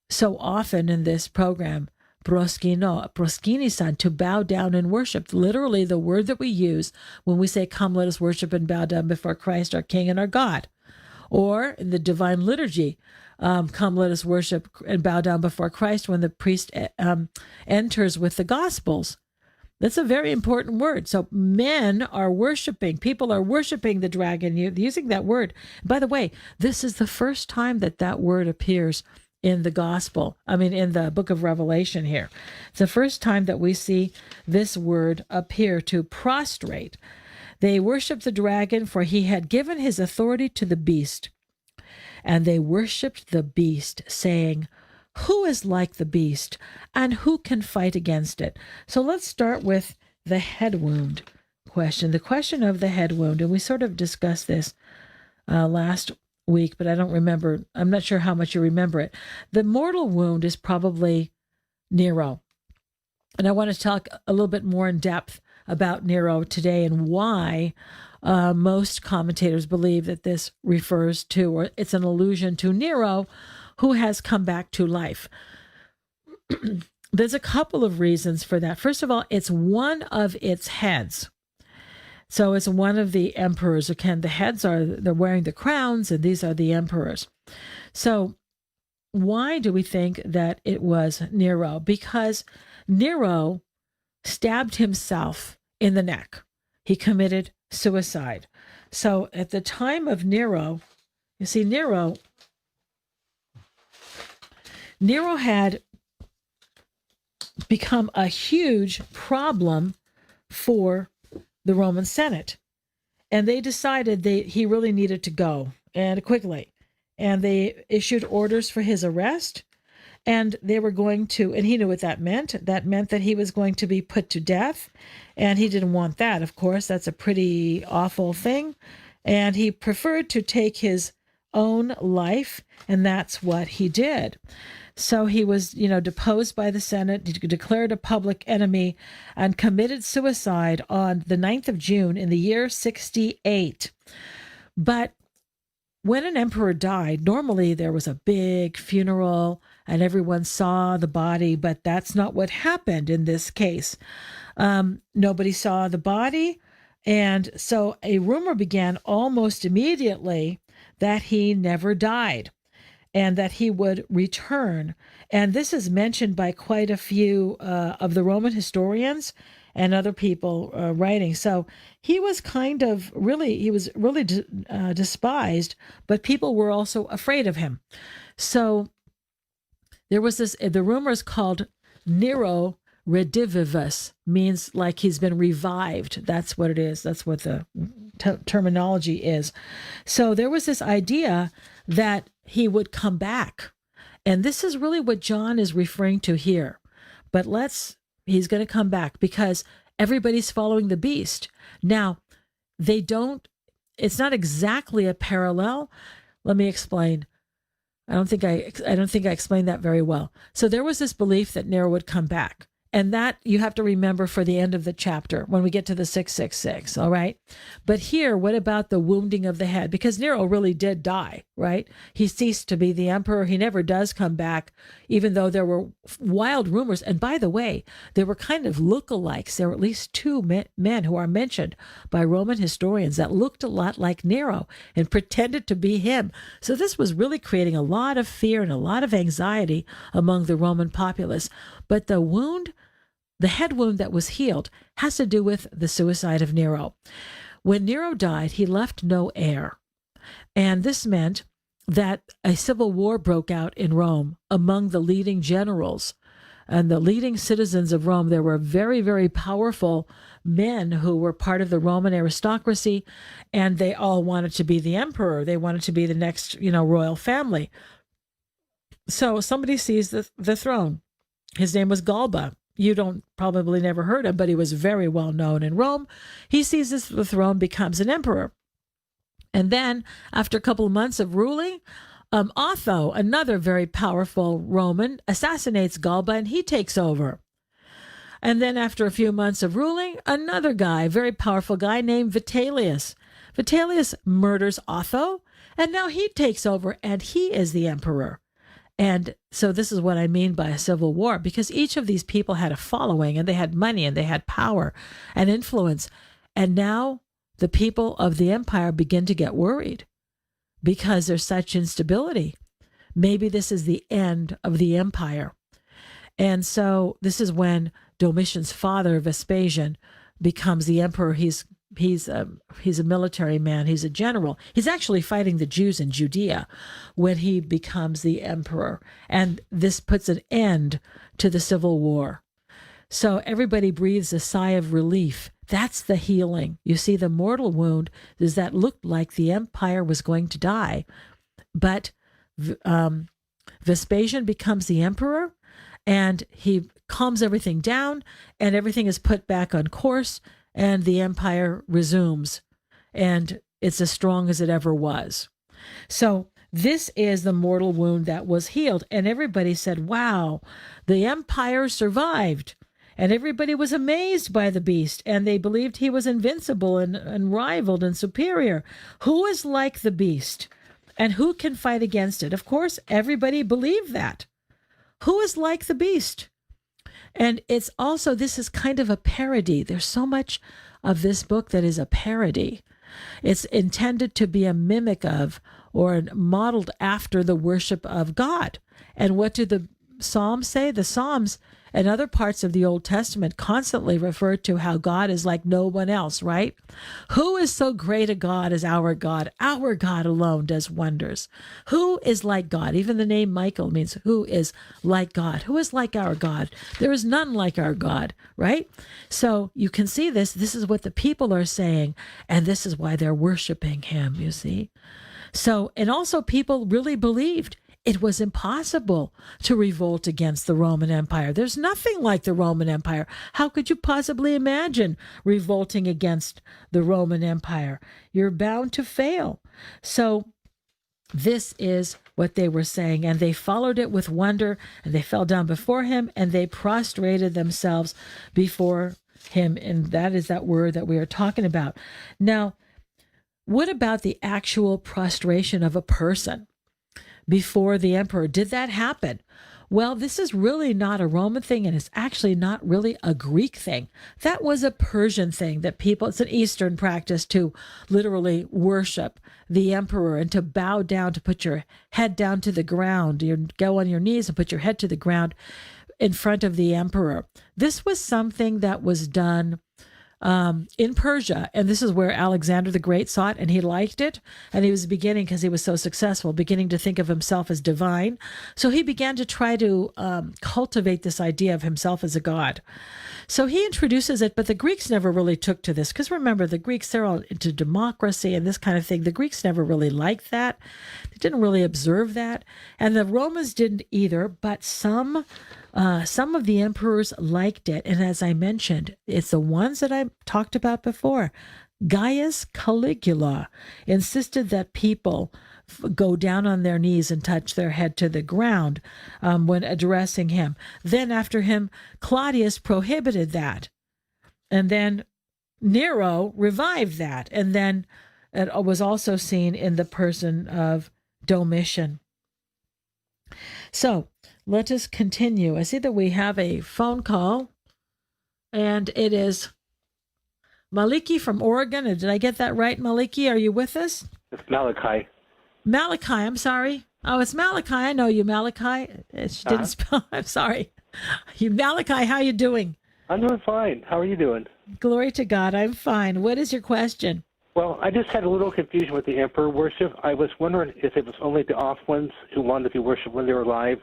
so often in this program. Proskino, proskini-san, to bow down and worship. Literally the word that we use when we say, come, let us worship and bow down before Christ, our King and our God. Or in the divine liturgy, come, let us worship and bow down before Christ, when the priest enters with the Gospels. That's a very important word. So men are worshiping, people are worshiping the dragon, using that word. By the way, this is the first time that that word appears in the gospel, in the book of Revelation here. It's the first time that we see this word appear, to prostrate. They worshiped the dragon, for he had given his authority to the beast. And they worshiped the beast, saying, who is like the beast, and who can fight against it? So let's start with the head wound question. The question of the head wound, and we sort of discussed this last week, but I don't remember. I'm not sure how much you remember it. The mortal wound is probably Nero. And I want to talk a little bit more in depth about Nero today, and why most commentators believe that this refers to, or it's an allusion to, Nero, who has come back to life. There's a couple of reasons for that. First of all, it's one of its heads. So it's one of the emperors. Again, the heads they're wearing the crowns, and these are the emperors. So why do we think that it was Nero? Because Nero stabbed himself in the neck. He committed suicide. So at the time of Nero, you see, Nero had become a huge problem for the Roman Senate. And they decided he really needed to go, and quickly. And they issued orders for his arrest. And they were going to, and he knew what that meant. That meant that he was going to be put to death. And he didn't want that, of course. That's a pretty awful thing. And he preferred to take his own life. And that's what he did. So he was, deposed by the Senate, declared a public enemy, and committed suicide on the 9th of June in the year 68. But when an emperor died, normally there was a big funeral and everyone saw the body, but that's not what happened in this case. Nobody saw the body. And so a rumor began almost immediately that he never died, and that he would return. And this is mentioned by quite a few of the Roman historians and other people writing. So he was really despised, but people were also afraid of him. So there was the rumor is called Nero redivivus, means like he's been revived. That's what it is. That's what the terminology is. So there was this idea that he would come back. And this is really what John is referring to here. But he's going to come back because everybody's following the beast. Now, they don't, it's not exactly a parallel. Let me explain. I don't think I explained that very well. So there was this belief that Nero would come back. And that you have to remember for the end of the chapter when we get to the 666, all right? But here, what about the wounding of the head? Because Nero really did die, right? He ceased to be the emperor. He never does come back, even though there were wild rumors. And by the way, there were kind of lookalikes. There were at least two men who are mentioned by Roman historians that looked a lot like Nero and pretended to be him. So this was really creating a lot of fear and a lot of anxiety among the Roman populace. But the head wound that was healed has to do with the suicide of Nero. When Nero died, he left no heir. And this meant that a civil war broke out in Rome among the leading generals and the leading citizens of Rome. There were very, very powerful men who were part of the Roman aristocracy, and they all wanted to be the emperor. They wanted to be the next, royal family. So somebody seized the throne. His name was Galba. You don't probably never heard him, but he was very well known in Rome. He seizes the throne, becomes an emperor. And then after a couple of months of ruling, Otho, another very powerful Roman, assassinates Galba and he takes over. And then after a few months of ruling, another guy, very powerful guy named Vitellius. Vitellius murders Otho and now he takes over and he is the emperor. And so this is what I mean by a civil war, because each of these people had a following and they had money and they had power and influence. And now the people of the empire begin to get worried because there's such instability. Maybe this is the end of the empire. And so this is when Domitian's father, Vespasian, becomes the emperor. He's a military man. He's a general. He's actually fighting the Jews in Judea when he becomes the emperor. And this puts an end to the civil war. So everybody breathes a sigh of relief. That's the healing. You see, the mortal wound is that looked like the empire was going to die. But Vespasian becomes the emperor and he calms everything down and everything is put back on course. And the empire resumes, and it's as strong as it ever was. So this is the mortal wound that was healed. And everybody said, wow, the empire survived. And everybody was amazed by the beast, and they believed he was invincible and unrivaled and superior. Who is like the beast? And who can fight against it? Of course, everybody believed that. Who is like the beast? And it's also, this is kind of a parody. There's so much of this book that is a parody. It's intended to be a mimic of or modeled after the worship of God. And what do the Psalms say? The Psalms and other parts of the Old Testament constantly refer to how God is like no one else, right? Who is so great a God as our God? Our God alone does wonders. Who is like God? Even the name Michael means who is like God. Who is like our God? There is none like our God, right? So you can see this. This is what the people are saying, and this is why they're worshiping him, you see? So, and also people really believed it was impossible to revolt against the Roman Empire. There's nothing like the Roman Empire. How could you possibly imagine revolting against the Roman Empire? You're bound to fail. So this is what they were saying, and they followed it with wonder, and they fell down before him, and they prostrated themselves before him. And that is that word that we are talking about. Now, what about the actual prostration of a person before the emperor? Did that happen? Well, this is really not a Roman thing, and it's actually not really a Greek thing. That was a Persian thing that people, it's an Eastern practice to literally worship the emperor and to bow down, to put your head down to the ground. You go on your knees and put your head to the ground in front of the emperor. This was something that was done in Persia, and this is where Alexander the Great saw it, and he liked it, and he was beginning, because he was so successful, beginning to think of himself as divine. So he began to try to cultivate this idea of himself as a god. So he introduces it, but the Greeks never really took to this, because remember, the Greeks, they're all into democracy and this kind of thing. The Greeks never really liked that. They didn't really observe that, and the Romans didn't either, but some Some of the emperors liked it. And as I mentioned, it's the ones that I talked about before. Gaius Caligula insisted that people go down on their knees and touch their head to the ground when addressing him. Then after him, Claudius prohibited that. And then Nero revived that. And then it was also seen in the person of Domitian. So let us continue. I see that we have a phone call, and it is Maliki from Oregon. Did I get that right, Maliki? Are you with us? It's Malachi. Malachi, I'm sorry. Oh, it's Malachi. I know you, Malachi. She didn't spell. I'm sorry. You, Malachi, how you doing? I'm doing fine. How are you doing? Glory to God. I'm fine. What is your question? Well, I just had a little confusion with the emperor worship. I was wondering if it was only the off ones who wanted to be worshipped when they were alive,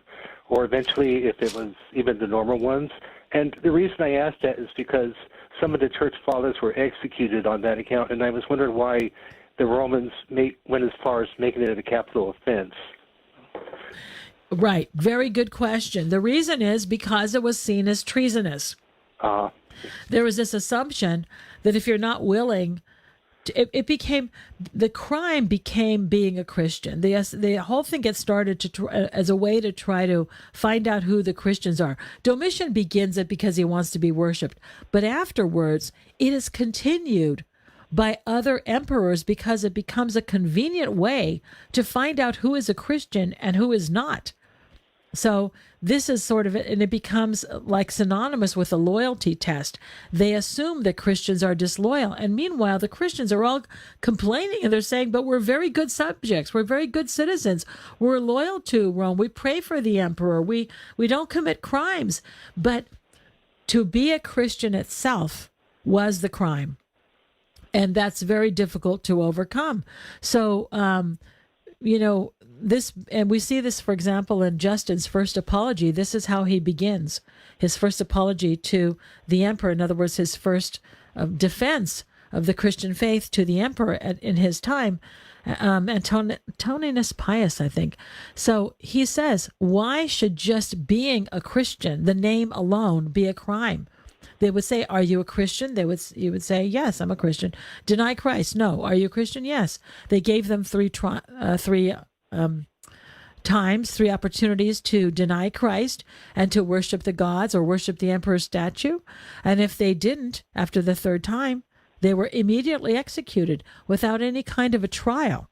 or eventually if it was even the normal ones. And the reason I asked that is because some of the church fathers were executed on that account, and I was wondering why the Romans went as far as making it a capital offense. Right. Very good question. The reason is because it was seen as treasonous. There was this assumption that if you're not willing, the crime became being a Christian. The whole thing gets started as a way to try to find out who the Christians are. Domitian begins it because he wants to be worshipped. But afterwards, it is continued by other emperors because it becomes a convenient way to find out who is a Christian and who is not. So this is sort of it, and it becomes like synonymous with a loyalty test. They assume that Christians are disloyal, and meanwhile, the Christians are all complaining, and they're saying, but we're very good subjects. We're very good citizens. We're loyal to Rome. We pray for the emperor. We don't commit crimes. But to be a Christian itself was the crime, and that's very difficult to overcome. So, this, and we see this, for example, in Justin's first apology. This is how he begins his first apology to the emperor. In other words, his first defense of the Christian faith to the emperor in his time, Antoninus Pius, I think. So he says, why should just being a Christian, the name alone, be a crime? They would say, are you a Christian? You would say, yes, I'm a Christian. Deny Christ? No. Are you a Christian? Yes. They gave them three opportunities to deny Christ and to worship the gods or worship the emperor's statue. And if they didn't, after the third time, they were immediately executed without any kind of a trial.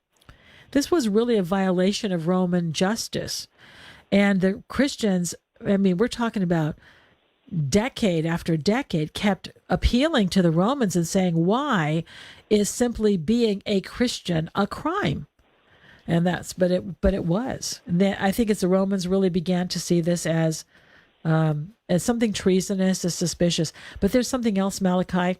This was really a violation of Roman justice. And the Christians, we're talking about decade after decade, kept appealing to the Romans and saying, why is simply being a Christian a crime? And but it was. And then I think the Romans really began to see this as something treasonous, as suspicious. But there's something else, Malachi.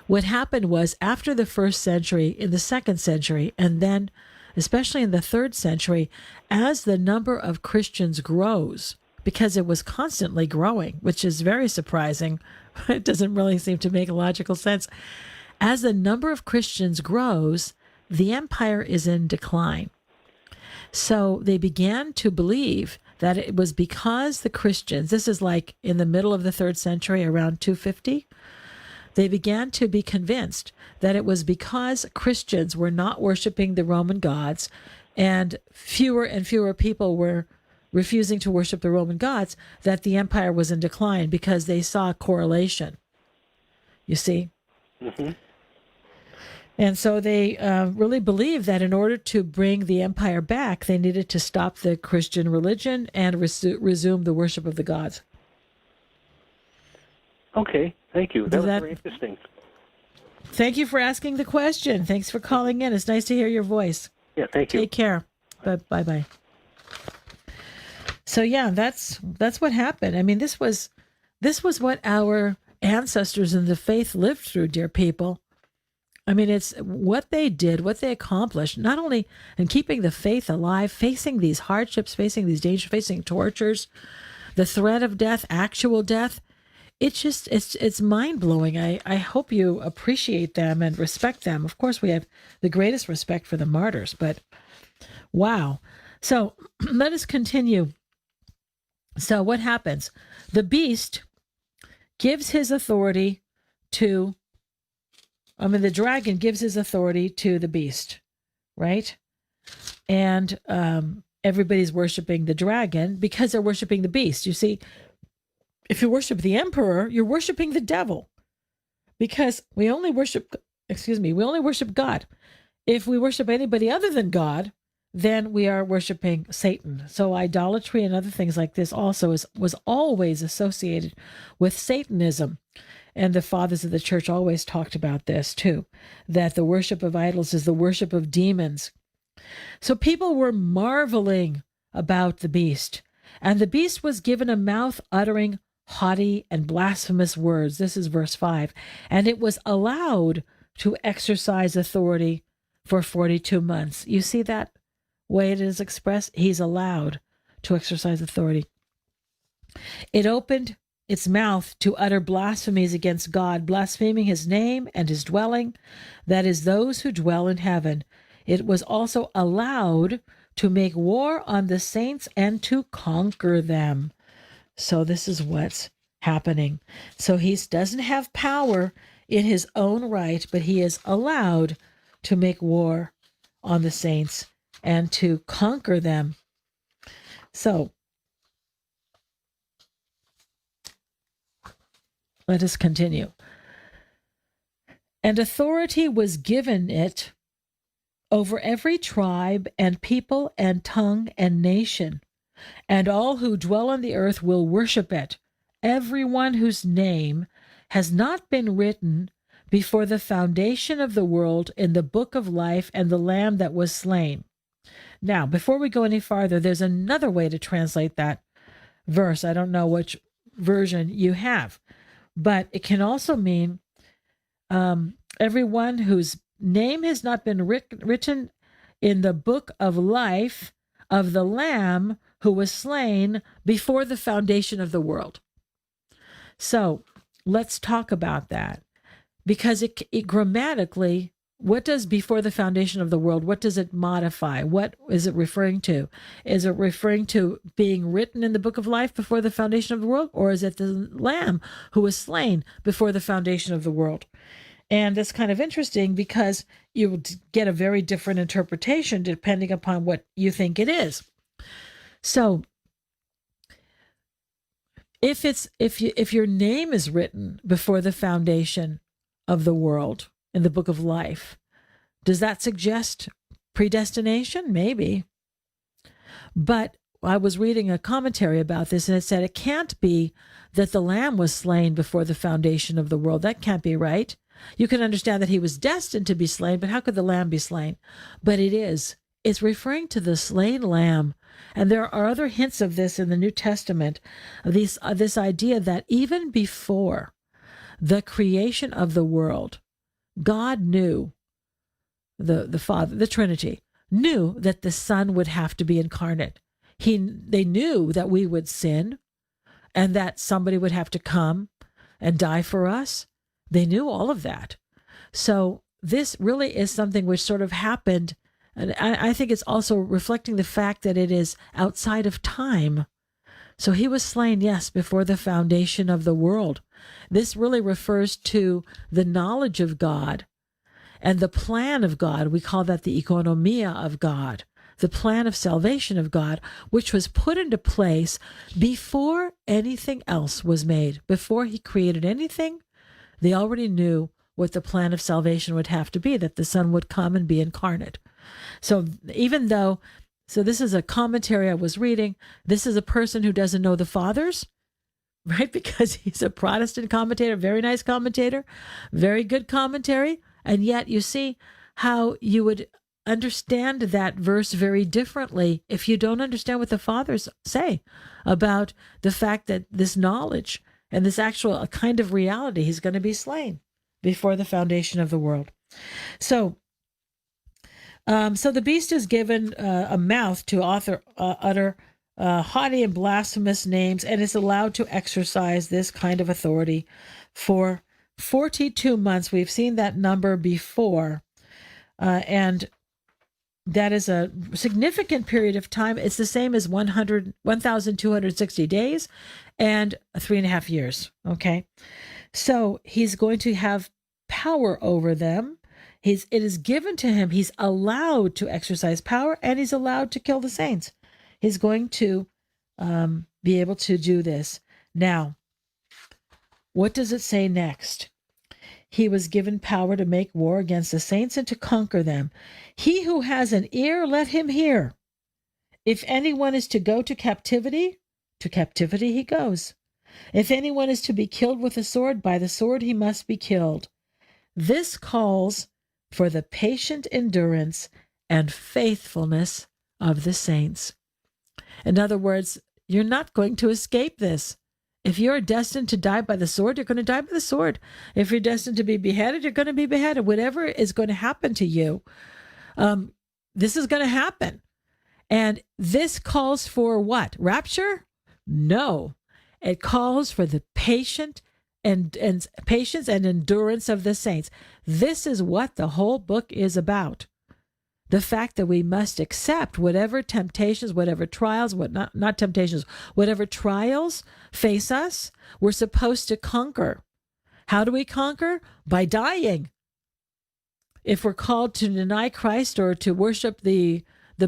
What happened was, after the first century, in the second century, and then especially in the third century, as the number of Christians grows, because it was constantly growing, which is very surprising. It doesn't really seem to make logical sense. As the number of Christians grows, the empire is in decline. So they began to believe that it was because the Christians, this is like in the middle of the third century, around 250, they began to be convinced that it was because Christians were not worshiping the Roman gods, and fewer people were refusing to worship the Roman gods, that the empire was in decline, because they saw a correlation. You see? Mm-hmm. And so they really believed that in order to bring the empire back, they needed to stop the Christian religion and resume the worship of the gods. Okay, thank you. That was very interesting. Thank you for asking the question. Thanks for calling in. It's nice to hear your voice. Yeah, thank you. Take care. Bye-bye. So yeah, that's what happened. This was what our ancestors in the faith lived through, dear people. It's what they did, what they accomplished, not only in keeping the faith alive, facing these hardships, facing these dangers, facing tortures, the threat of death, actual death. It's mind-blowing. I hope you appreciate them and respect them. Of course, we have the greatest respect for the martyrs, but wow. So let us continue. So what happens? The beast gives his authority to, the dragon gives his authority to the beast, right? And everybody's worshiping the dragon because they're worshiping the beast. You see, if you worship the emperor, you're worshiping the devil, because we only worship God. If we worship anybody other than God, then we are worshiping Satan. So idolatry and other things like this also was always associated with Satanism. And the fathers of the church always talked about this too, that the worship of idols is the worship of demons. So people were marveling about the beast. And the beast was given a mouth uttering haughty and blasphemous words. This is verse 5. And it was allowed to exercise authority for 42 months. You see that way it is expressed? He's allowed to exercise authority. It opened its mouth to utter blasphemies against God, blaspheming his name and his dwelling, that is, those who dwell in heaven. It was also allowed to make war on the saints and to conquer them. So this is what's happening. So he doesn't have power in his own right, but he is allowed to make war on the saints and to conquer them. So let us continue. And authority was given it over every tribe and people and tongue and nation, and all who dwell on the earth will worship it, everyone whose name has not been written before the foundation of the world in the book of life and the Lamb that was slain. Now, before we go any farther, there's another way to translate that verse. I don't know which version you have, but it can also mean everyone whose name has not been written in the book of life of the Lamb who was slain before the foundation of the world. So let's talk about that, because it grammatically, what does before the foundation of the world, what does it modify? What is it referring to? Is it referring to being written in the book of life before the foundation of the world? Or is it the Lamb who was slain before the foundation of the world? And that's kind of interesting, because you get a very different interpretation depending upon what you think it is. So if your name is written before the foundation of the world in the book of life, does that suggest predestination? Maybe. But I was reading a commentary about this, and it said it can't be that the Lamb was slain before the foundation of the world. That can't be right. You can understand that he was destined to be slain, but how could the Lamb be slain? But it is. It's referring to the slain Lamb. And there are other hints of this in the New Testament, this idea that even before the creation of the world, God knew, the Father, the Trinity, knew that the Son would have to be incarnate. They knew that we would sin and that somebody would have to come and die for us. They knew all of that. So this really is something which sort of happened. And I think it's also reflecting the fact that it is outside of time. So he was slain, yes, before the foundation of the world. This really refers to the knowledge of God and the plan of God. We call that the economia of God, the plan of salvation of God, which was put into place before anything else was made. Before he created anything, they already knew what the plan of salvation would have to be, that the Son would come and be incarnate. So so this is a commentary I was reading. This is a person who doesn't know the fathers, right? Because he's a Protestant commentator, very nice commentator, very good commentary. And yet you see how you would understand that verse very differently if you don't understand what the fathers say about the fact that this knowledge and this actual kind of reality, he's going to be slain before the foundation of the world. So the beast is given a mouth to utter haughty and blasphemous names, and is allowed to exercise this kind of authority for 42 months. We've seen that number before. And that is a significant period of time. It's the same as 1,260 days and 3.5 years. Okay. So he's going to have power over them. It is given to him. He's allowed to exercise power, and he's allowed to kill the saints. He's going to be able to do this. Now, what does it say next? He was given power to make war against the saints and to conquer them. He who has an ear, let him hear. If anyone is to go to captivity he goes. If anyone is to be killed with a sword, by the sword he must be killed. This calls for the patient endurance and faithfulness of the saints. In other words, you're not going to escape this. If you're destined to die by the sword, you're going to die by the sword. If you're destined to be beheaded, you're going to be beheaded. Whatever is going to happen to you, this is going to happen. And this calls for what? Rapture? No. It calls for the patience and endurance of the saints. This is what the whole book is about. The fact that we must accept whatever temptations, whatever trials, whatever trials face us, we're supposed to conquer. How do we conquer? By dying. If we're called to deny Christ or to worship the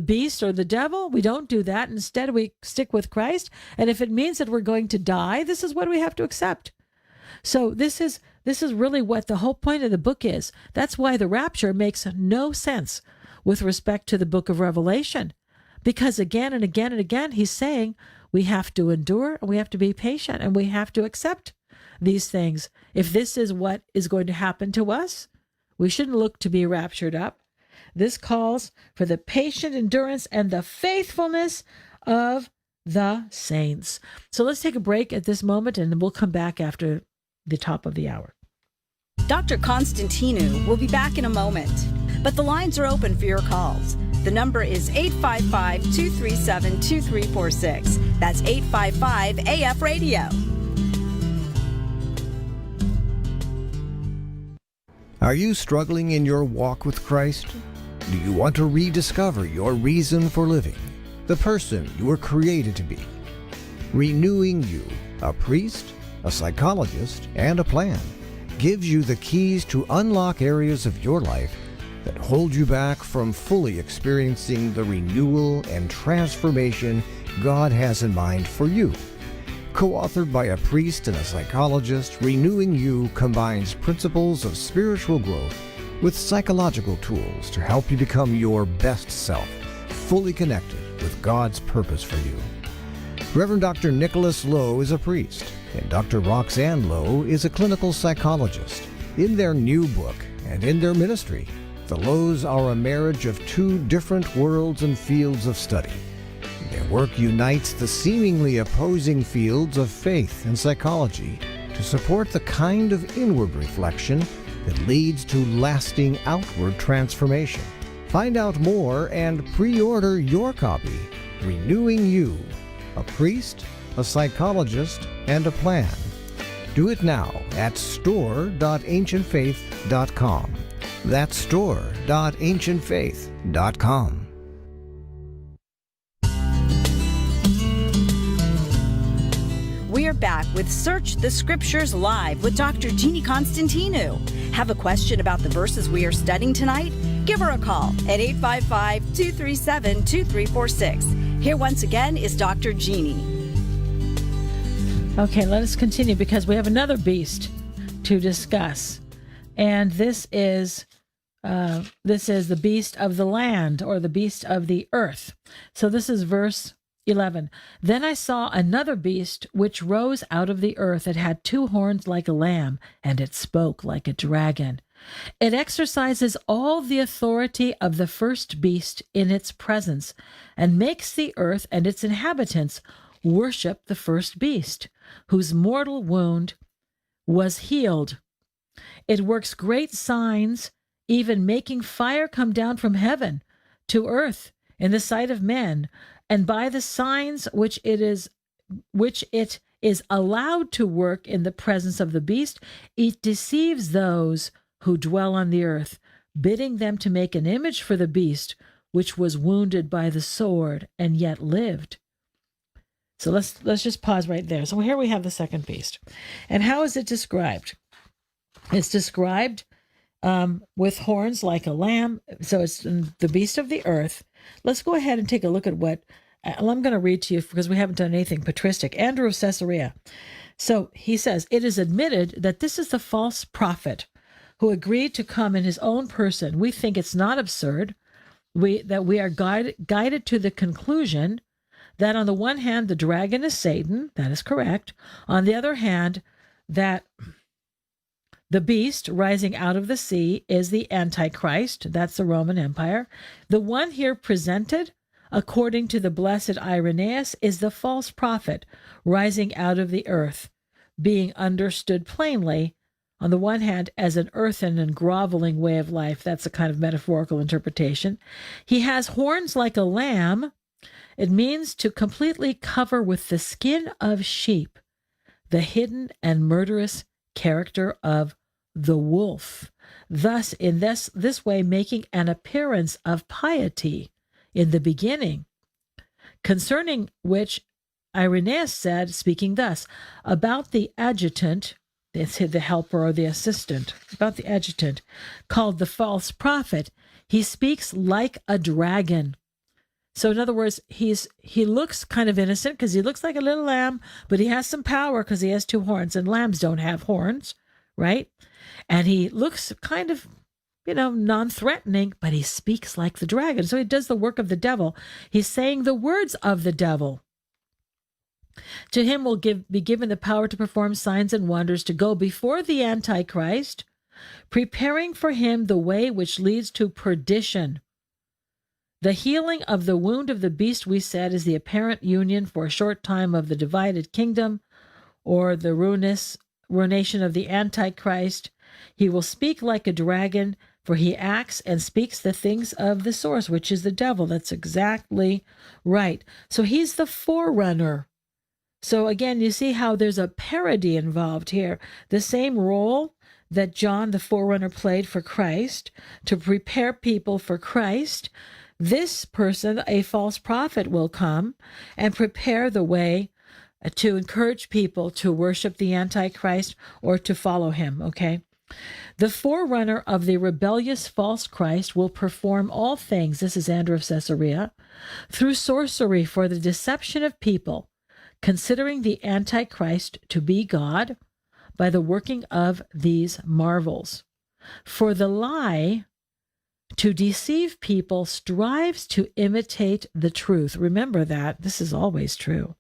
beast or the devil, we don't do that. Instead, we stick with Christ. And if it means that we're going to die, this is what we have to accept. So this is really what the whole point of the book is. That's why the rapture makes no sense with respect to the book of Revelation, because again and again and again, he's saying we have to endure and we have to be patient and we have to accept these things. If this is what is going to happen to us, we shouldn't look to be raptured up. This calls for the patient endurance and the faithfulness of the saints. So let's take a break at this moment and we'll come back after the top of the hour. Dr. Constantinou will be back in a moment, but the lines are open for your calls. The number is 855-237-2346. That's 855-AF-RADIO. Are you struggling in your walk with Christ? Do you want to rediscover your reason for living, the person you were created to be? Renewing You, a priest, a psychologist, and a plan, gives you the keys to unlock areas of your life that hold you back from fully experiencing the renewal and transformation God has in mind for you. Co-authored by a priest and a psychologist, Renewing You combines principles of spiritual growth with psychological tools to help you become your best self, fully connected with God's purpose for you. Reverend Dr. Nicholas Lowe is a priest, and Dr. Roxanne Lowe is a clinical psychologist. In their new book and in their ministry, the Lowes are a marriage of two different worlds and fields of study. Their work unites the seemingly opposing fields of faith and psychology to support the kind of inward reflection that leads to lasting outward transformation. Find out more and pre-order your copy, Renewing You, a priest, a psychologist, and a plan. Do it now at store.ancientfaith.com. That's store.ancientfaith.com. We are back with Search the Scriptures Live with Dr. Jeannie Constantinou. Have a question about the verses we are studying tonight? Give her a call at 855-237-2346. Here once again is Dr. Jeannie. Okay, let us continue because we have another beast to discuss. And this is the beast of the land, or the beast of the earth. So this is verse 11. Then I saw another beast which rose out of the earth. It had two horns like a lamb, and it spoke like a dragon. It exercises all the authority of the first beast in its presence, and makes the earth and its inhabitants worship the first beast, whose mortal wound was healed. It works great signs, even making fire come down from heaven to earth in the sight of men, and by the signs which it is allowed to work in the presence of the beast, it deceives those who dwell on the earth, bidding them to make an image for the beast, which was wounded by the sword and yet lived. So let's just pause right there. So here we have the second beast. And how is it described? It's described with horns like a lamb. So it's the beast of the earth. Let's go ahead and take a look at what I'm going to read to you because we haven't done anything patristic. Andrew of Caesarea. So he says, it is admitted that this is the false prophet who agreed to come in his own person. We think it's not absurd. That we are guided to the conclusion that on the one hand, the dragon is Satan. That is correct. On the other hand, that the beast rising out of the sea is the Antichrist. That's the Roman Empire. The one here presented, according to the blessed Irenaeus, is the false prophet rising out of the earth, being understood plainly, on the one hand, as an earthen and groveling way of life. That's a kind of metaphorical interpretation. He has horns like a lamb. It means to completely cover with the skin of sheep the hidden and murderous character of the wolf, thus in this way making an appearance of piety in the beginning, concerning which Irenaeus said, speaking thus, about the adjutant, it's the helper or the assistant, about the adjutant, called the false prophet, he speaks like a dragon. So in other words, he looks kind of innocent because he looks like a little lamb, but he has some power because he has two horns, and lambs don't have horns, right? And he looks kind of, non-threatening, but he speaks like the dragon. So he does the work of the devil. He's saying the words of the devil. To him will be given the power to perform signs and wonders, to go before the Antichrist, preparing for him the way which leads to perdition. The healing of the wound of the beast, we said, is the apparent union for a short time of the divided kingdom, or the ruination of the Antichrist. He will speak like a dragon, for he acts and speaks the things of the source, which is the devil. That's exactly right. So he's the forerunner. So again, you see how there's a parody involved here. The same role that John the forerunner played for Christ, to prepare people for Christ, this person, a false prophet, will come and prepare the way to encourage people to worship the Antichrist or to follow him, okay? The forerunner of the rebellious false Christ will perform all things, this is Andrew of Caesarea, through sorcery for the deception of people, considering the Antichrist to be God by the working of these marvels. For the lie to deceive people strives to imitate the truth. Remember that. This is always true.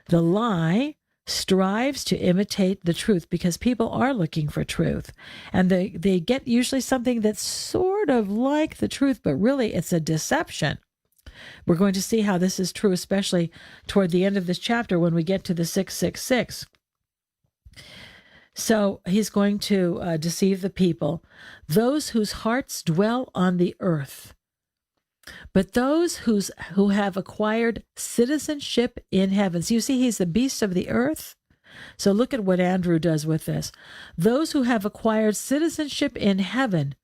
The lie strives to imitate the truth because people are looking for truth. And they get usually something that's sort of like the truth, but really it's a deception. We're going to see how this is true, especially toward the end of this chapter when we get to the 666. So he's going to deceive the people, those whose hearts dwell on the earth. But those who have acquired citizenship in heaven. So you see, he's the beast of the earth. So look at what Andrew does with this. Those who have acquired citizenship in heaven,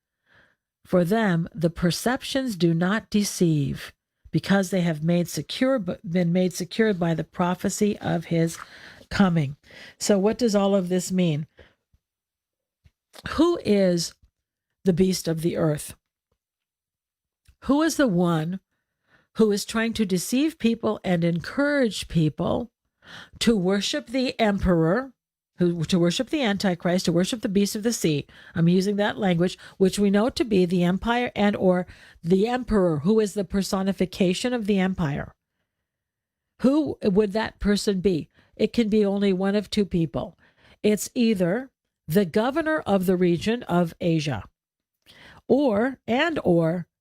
for them the perceptions do not deceive, because they have been made secure by the prophecy of his coming. So what does all of this mean? Who is the beast of the earth? Who is the one who is trying to deceive people and encourage people to worship the emperor, to worship the Antichrist, to worship the beast of the sea? I'm using that language, which we know to be the empire and or the emperor, who is the personification of the empire. Who would that person be? It can be only one of two people. It's either the governor of the region of Asia or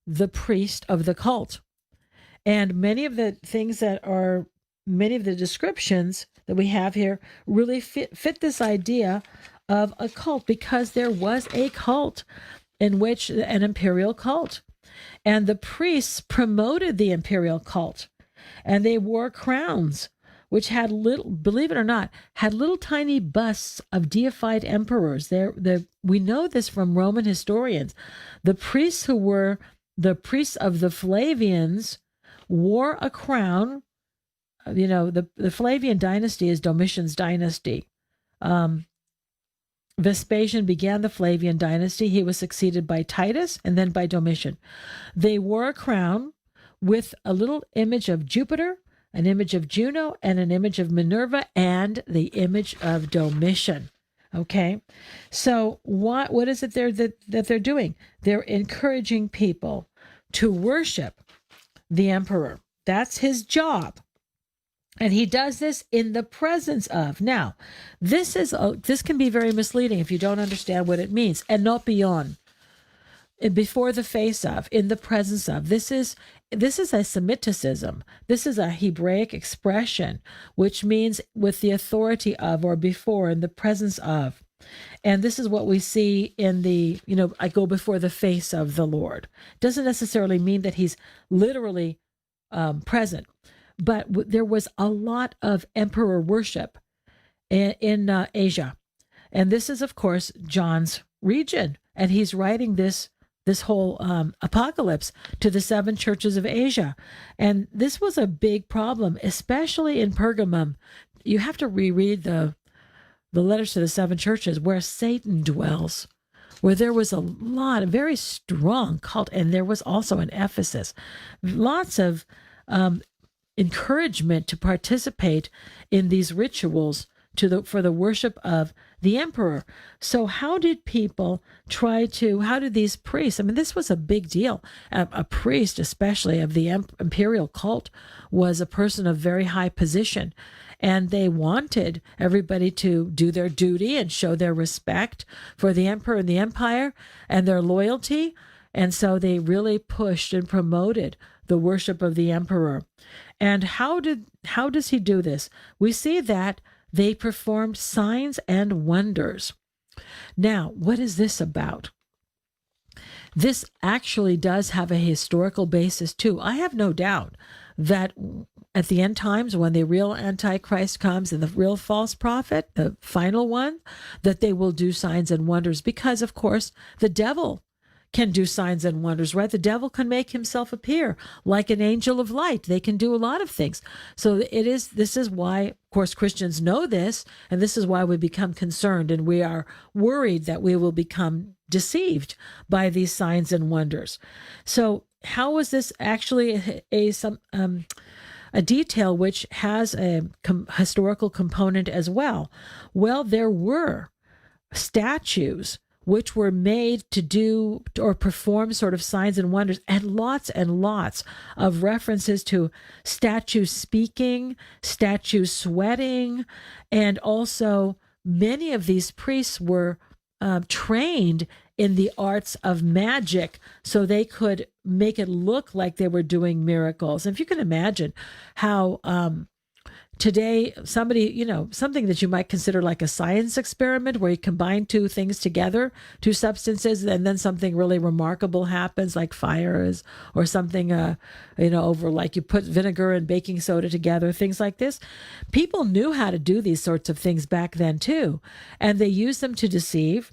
the priest of the cult. And many of the descriptions that we have here really fit this idea of a cult, because there was a cult in which an imperial cult, and the priests promoted the imperial cult, and they wore crowns which had believe it or not, had little tiny busts of deified emperors. We know this from Roman historians. The priests who were the priests of the Flavians wore a crown. The Flavian dynasty is Domitian's dynasty. Vespasian began the Flavian dynasty. He was succeeded by Titus and then by Domitian. They wore a crown with a little image of Jupiter, an image of Juno, and an image of Minerva, and the image of Domitian. Okay, so what is it that they're doing? They're encouraging people to worship the emperor. That's his job. And he does this in the presence of. Now, this can be very misleading if you don't understand what it means, and not beyond. Before the face of, in the presence of. This is a Semitism. This is a Hebraic expression, which means with the authority of, or before, in the presence of. And this is what we see in the, I go before the face of the Lord. Doesn't necessarily mean that he's literally present. But there was a lot of emperor worship in Asia. And this is, of course, John's region. And he's writing this whole apocalypse to the 7 churches of Asia. And this was a big problem, especially in Pergamum. You have to reread the letters to the 7 churches where Satan dwells, where there was a very strong cult. And there was also in Ephesus, lots of encouragement to participate in these rituals for the worship of the emperor. So how did these priests, this was a big deal. A priest, especially of the Imperial Cult, was a person of very high position. And they wanted everybody to do their duty and show their respect for the emperor and the empire and their loyalty. And so they really pushed and promoted the worship of the emperor. And how does he do this? We see that they performed signs and wonders. Now, what is this about? This actually does have a historical basis too. I have no doubt that at the end times, when the real Antichrist comes and the real false prophet, the final one, that they will do signs and wonders, because, of course, the devil can do signs and wonders, right? The devil can make himself appear like an angel of light. They can do a lot of things. So this is why, of course, Christians know this, and this is why we become concerned, and we are worried that we will become deceived by these signs and wonders. So how is this actually a detail which has a historical component as well? Well, there were statues which were made to do or perform sort of signs and wonders, and lots of references to statues speaking, statues sweating, and also many of these priests were trained in the arts of magic, so they could make it look like they were doing miracles. And if you can imagine how today, something that you might consider like a science experiment where you combine 2 things together, 2 substances, and then something really remarkable happens, like fires or something, over like you put vinegar and baking soda together, things like this. People knew how to do these sorts of things back then too, and they used them to deceive.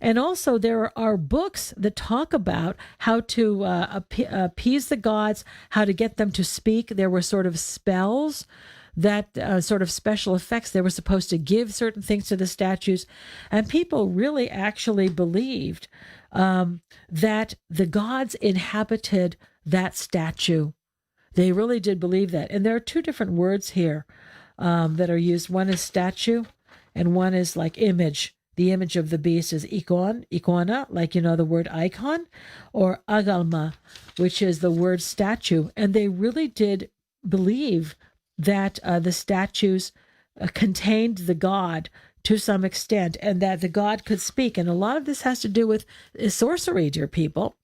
And also there are books that talk about how to appease the gods, how to get them to speak. There were sort of spells, that sort of special effects. They were supposed to give certain things to the statues. And people really actually believed that the gods inhabited that statue. They really did believe that. And there are 2 different words here that are used. One is statue, and one is like image. The image of the beast is icona, like the word icon, or agalma, which is the word statue. And they really did believe that the statues contained the god to some extent, and that the god could speak. And a lot of this has to do with sorcery, dear people.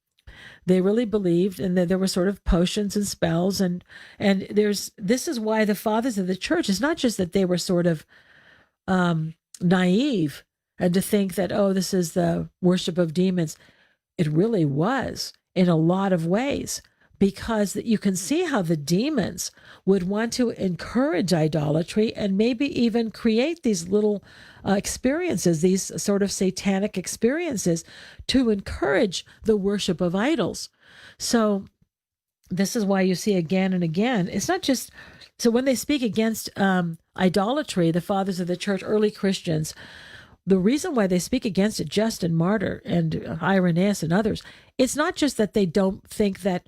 They really believed, and that there were sort of potions and spells, and this is why the fathers of the church, it's not just that they were sort of naive and to think that, this is the worship of demons. It really was in a lot of ways. because you can see how the demons would want to encourage idolatry and maybe even create these little experiences, these sort of satanic experiences, to encourage the worship of idols. So this is why you see again and again, it's not just, so when they speak against idolatry, the fathers of the church, early Christians, the reason why they speak against it, Justin Martyr and Irenaeus and others, it's not just that they don't think that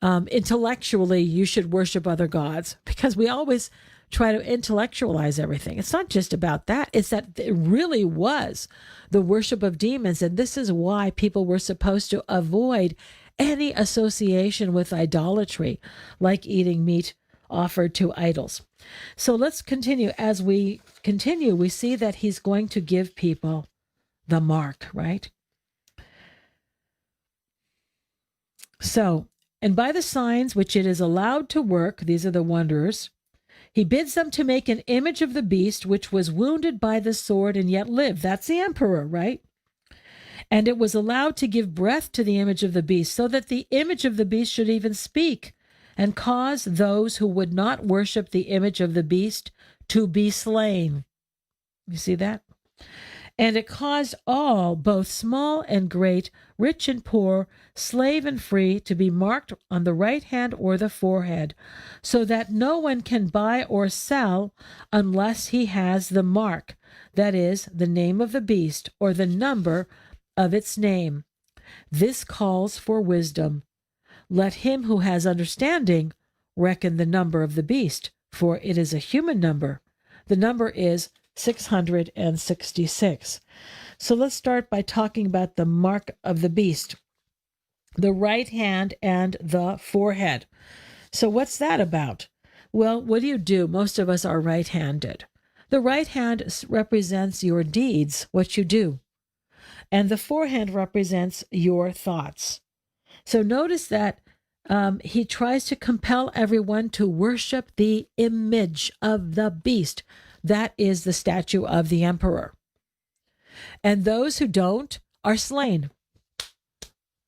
intellectually you should worship other gods, because we always try to intellectualize everything. It's not just about that. It's that it really was the worship of demons. And this is why people were supposed to avoid any association with idolatry, like eating meat offered to idols. So let's continue. As we continue, we see that he's going to give people the mark, right? So, and by the signs which it is allowed to work, these are the wonders, he bids them to make an image of the beast which was wounded by the sword and yet lived. That's the emperor, right? And it was allowed to give breath to the image of the beast, so that the image of the beast should even speak and cause those who would not worship the image of the beast to be slain. You see that? And it caused all, both small and great, rich and poor, slave and free, to be marked on the right hand or the forehead, so that no one can buy or sell unless he has the mark, that is, the name of the beast or the number of its name. This calls for wisdom. Let him who has understanding reckon the number of the beast, for it is a human number. The number is 666. So let's start by talking about the mark of the beast, the right hand and the forehead. So what's that about? Well, what do? Most of us are right-handed. The right hand represents your deeds, what you do, and the forehead represents your thoughts. So notice that he tries to compel everyone to worship the image of the beast. That is the statue of the emperor. And those who don't are slain.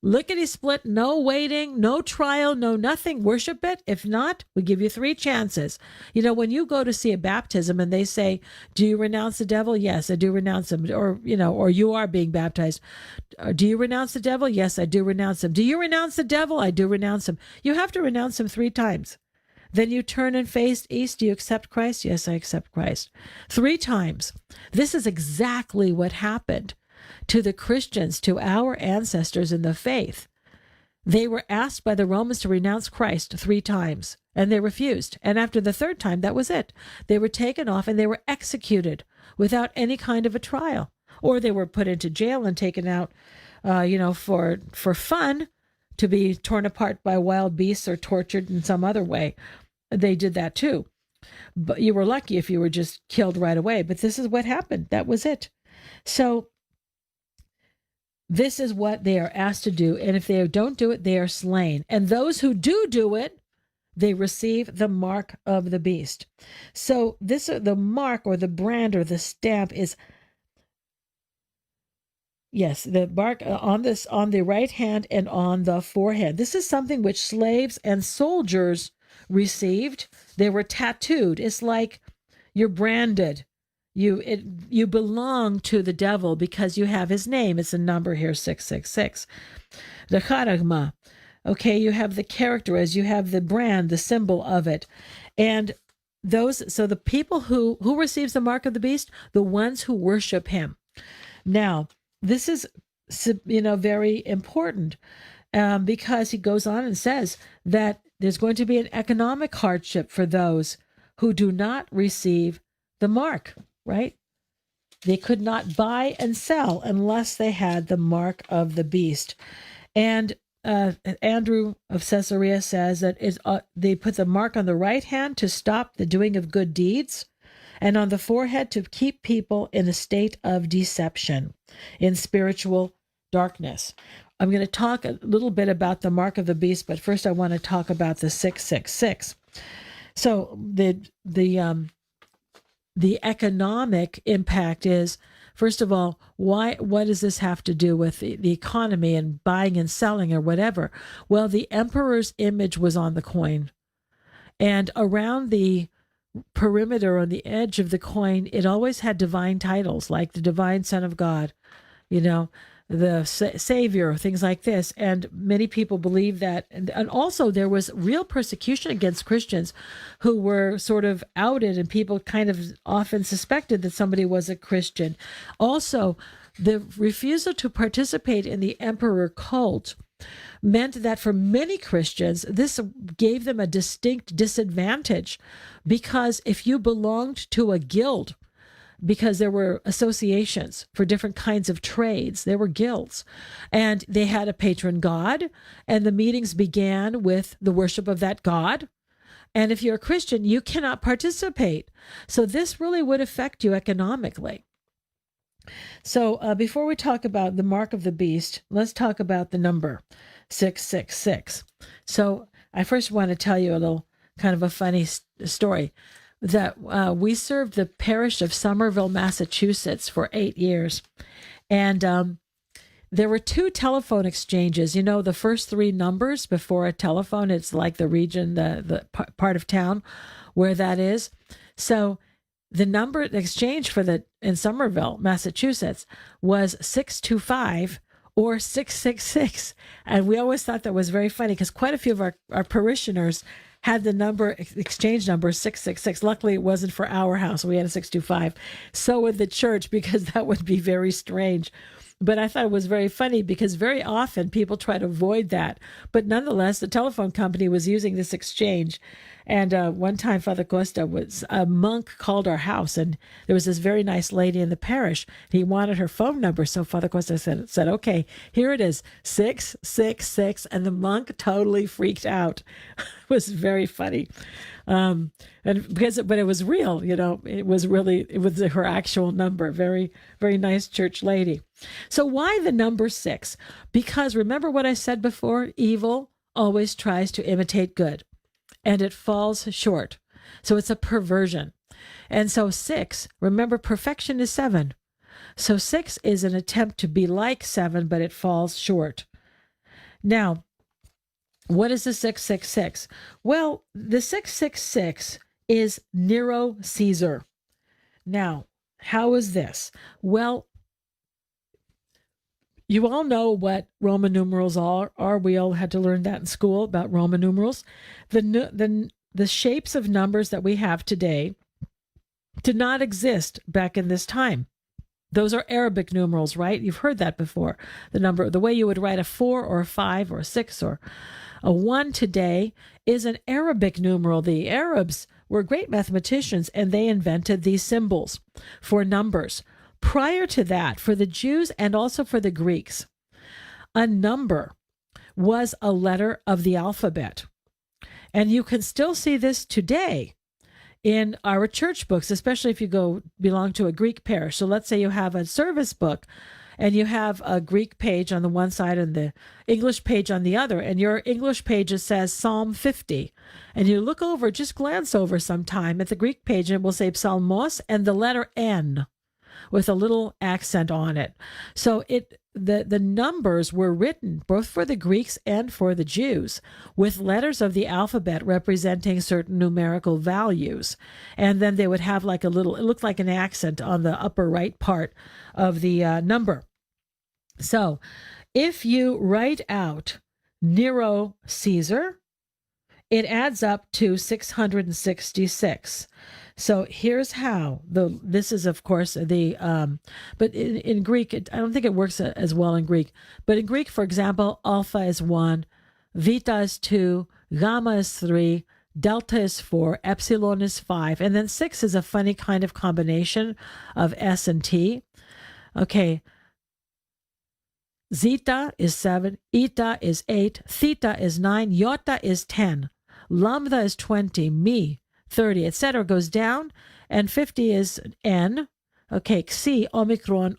Lickety split, no waiting, no trial, no nothing. Worship it. If not, we give you 3 chances. You know, when you go to see a baptism and they say, do you renounce the devil? Yes, I do renounce him. Or, or you are being baptized. Do you renounce the devil? Yes, I do renounce him. Do you renounce the devil? I do renounce him. You have to renounce him 3 times. Then you turn and face east. Do you accept Christ? Yes, I accept Christ. 3 times. This is exactly what happened to the Christians, to our ancestors in the faith. They were asked by the Romans to renounce Christ 3 times, and they refused. And after the 3rd time, that was it. They were taken off and they were executed without any kind of a trial. Or they were put into jail and taken out, for fun, to be torn apart by wild beasts or tortured in some other way. They did that too. But you were lucky if you were just killed right away. But this is what happened. That was it. So this is what they are asked to do. And if they don't do it, they are slain. And those who do it, they receive the mark of the beast. So the mark or the brand or the stamp is, yes, the mark on the right hand and on the forehead. This is something which slaves and soldiers received. They were tattooed. It's like you're branded. You belong to the devil because you have his name. It's a number here, 666. The charagma. Okay, you have the character as you have the brand, the symbol of it. And so the people who receives the mark of the beast, the ones who worship him. Now, this is, very important because he goes on and says that there's going to be an economic hardship for those who do not receive the mark, right? They could not buy and sell unless they had the mark of the beast. And Andrew of Caesarea says that they put the mark on the right hand to stop the doing of good deeds, and on the forehead to keep people in a state of deception, in spiritual darkness. I'm going to talk a little bit about the mark of the beast, but first I want to talk about the 666. So the economic impact is First of all, what does this have to do with the economy and buying and selling or whatever? Well, the emperor's image was on the coin. And around the perimeter on the edge of the coin, it always had divine titles like the divine Son of God, the Savior, things like this. And many people believe that. And also there was real persecution against Christians who were sort of outed, and people kind of often suspected that somebody was a Christian. Also, the refusal to participate in the emperor cult meant that for many Christians, this gave them a distinct disadvantage, because if you belonged to a guild, because there were associations for different kinds of trades, there were guilds, and they had a patron god, and the meetings began with the worship of that god. And if you're a Christian, you cannot participate. So this really would affect you economically. So before we talk about the mark of the beast, let's talk about the number 666. So I first want to tell you a little kind of a funny story that we served the parish of Somerville, Massachusetts for 8 years. And there were 2 telephone exchanges. The first 3 numbers before a telephone, it's like the region, the part of town where that is. So the number exchange in Somerville, Massachusetts was 625 or 666. And we always thought that was very funny, because quite a few of our parishioners had the exchange number 666. Luckily, it wasn't for our house. We had a 625. So would the church, because that would be very strange. But I thought it was very funny, because very often people try to avoid that. But nonetheless, the telephone company was using this exchange. And one time, Father Costa a monk called our house, and there was this very nice lady in the parish. He wanted her phone number. So Father Costa said, okay, here it is, 666. And the monk totally freaked out. It was very funny. But it was real, it was her actual number. Very, very nice church lady. So why the number 6? Because remember what I said before, evil always tries to imitate good, and it falls short. So it's a perversion. And so 6, remember, perfection is 7. So 6 is an attempt to be like 7, but it falls short. Now, what is the 666? Well, the 666 is Nero Caesar. Now, how is this? Well, you all know what Roman numerals are. We all had to learn that in school about Roman numerals. The shapes of numbers that we have today did not exist back in this time. Those are Arabic numerals, right? You've heard that before. The way you would write a 4 or a 5 or a 6 or a 1 today is an Arabic numeral. The Arabs were great mathematicians, and they invented these symbols for numbers. Prior to that, for the Jews and also for the Greeks, a number was a letter of the alphabet. And you can still see this today in our church books, especially if you belong to a Greek parish. So let's say you have a service book, and you have a Greek page on the one side and the English page on the other, and your English page says Psalm 50. And you look over, just glance over sometime at the Greek page, and it will say Psalmos and the letter N with a little accent on it. So the numbers were written both for the Greeks and for the Jews with letters of the alphabet representing certain numerical values. And then they would have it looked like an accent on the upper right part of the number. So if you write out Nero Caesar, it adds up to 666. So here's how. This is, of course, but in Greek, I don't think it works as well in Greek. But in Greek, for example, alpha is 1, beta is 2, gamma is 3, delta is 4, epsilon is 5, and then 6 is a funny kind of combination of S and T. Okay. Zeta is 7, eta is 8, theta is 9, iota is 10, lambda is 20, mi 30, etc. goes down, and 50 is N. Okay, Xi, Omicron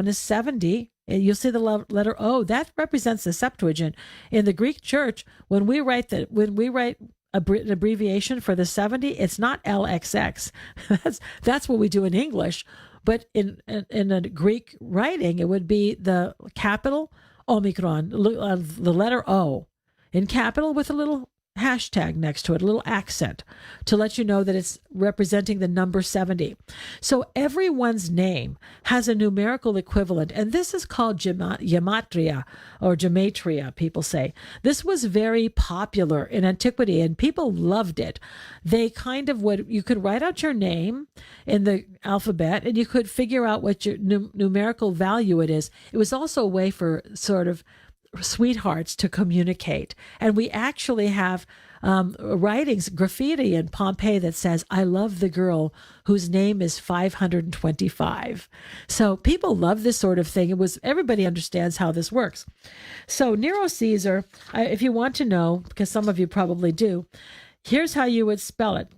is 70. You'll see the letter O. That represents the Septuagint. In the Greek Church, when we write an abbreviation for the 70, it's not LXX. That's what we do in English. But in a Greek writing, it would be the capital Omicron, the letter O, in capital with a little hashtag next to it, a little accent to let you know that it's representing the number 70. So everyone's name has a numerical equivalent, and this is called Gematria, or Gematria, people say. This was very popular in antiquity, and people loved it. They kind of you could write out your name in the alphabet, and you could figure out what your numerical value it is. It was also a way for sort of sweethearts to communicate. And we actually have writings, graffiti in Pompeii that says, I love the girl whose name is 525. So people love this sort of thing. Everybody understands how this works. So Nero Caesar, if you want to know, because some of you probably do, here's how you would spell it.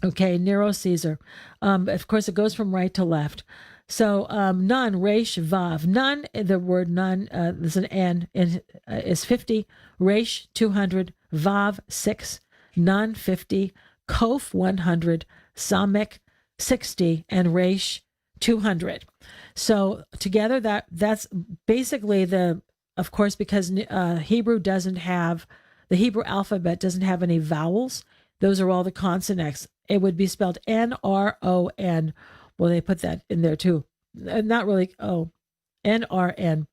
Okay, Nero Caesar. Of course, it goes from right to left. So nun, resh, vav. Nun, the word nun, there's an N, is 50. Resh, 200. Vav, 6. Nun, 50. Kof, 100. Samek, 60. And resh, 200. So together, that's basically of course, because the Hebrew alphabet doesn't have any vowels. Those are all the consonants. It would be spelled N-R-O-N. Well, they put that in there too. Not really. Oh, N-R-N.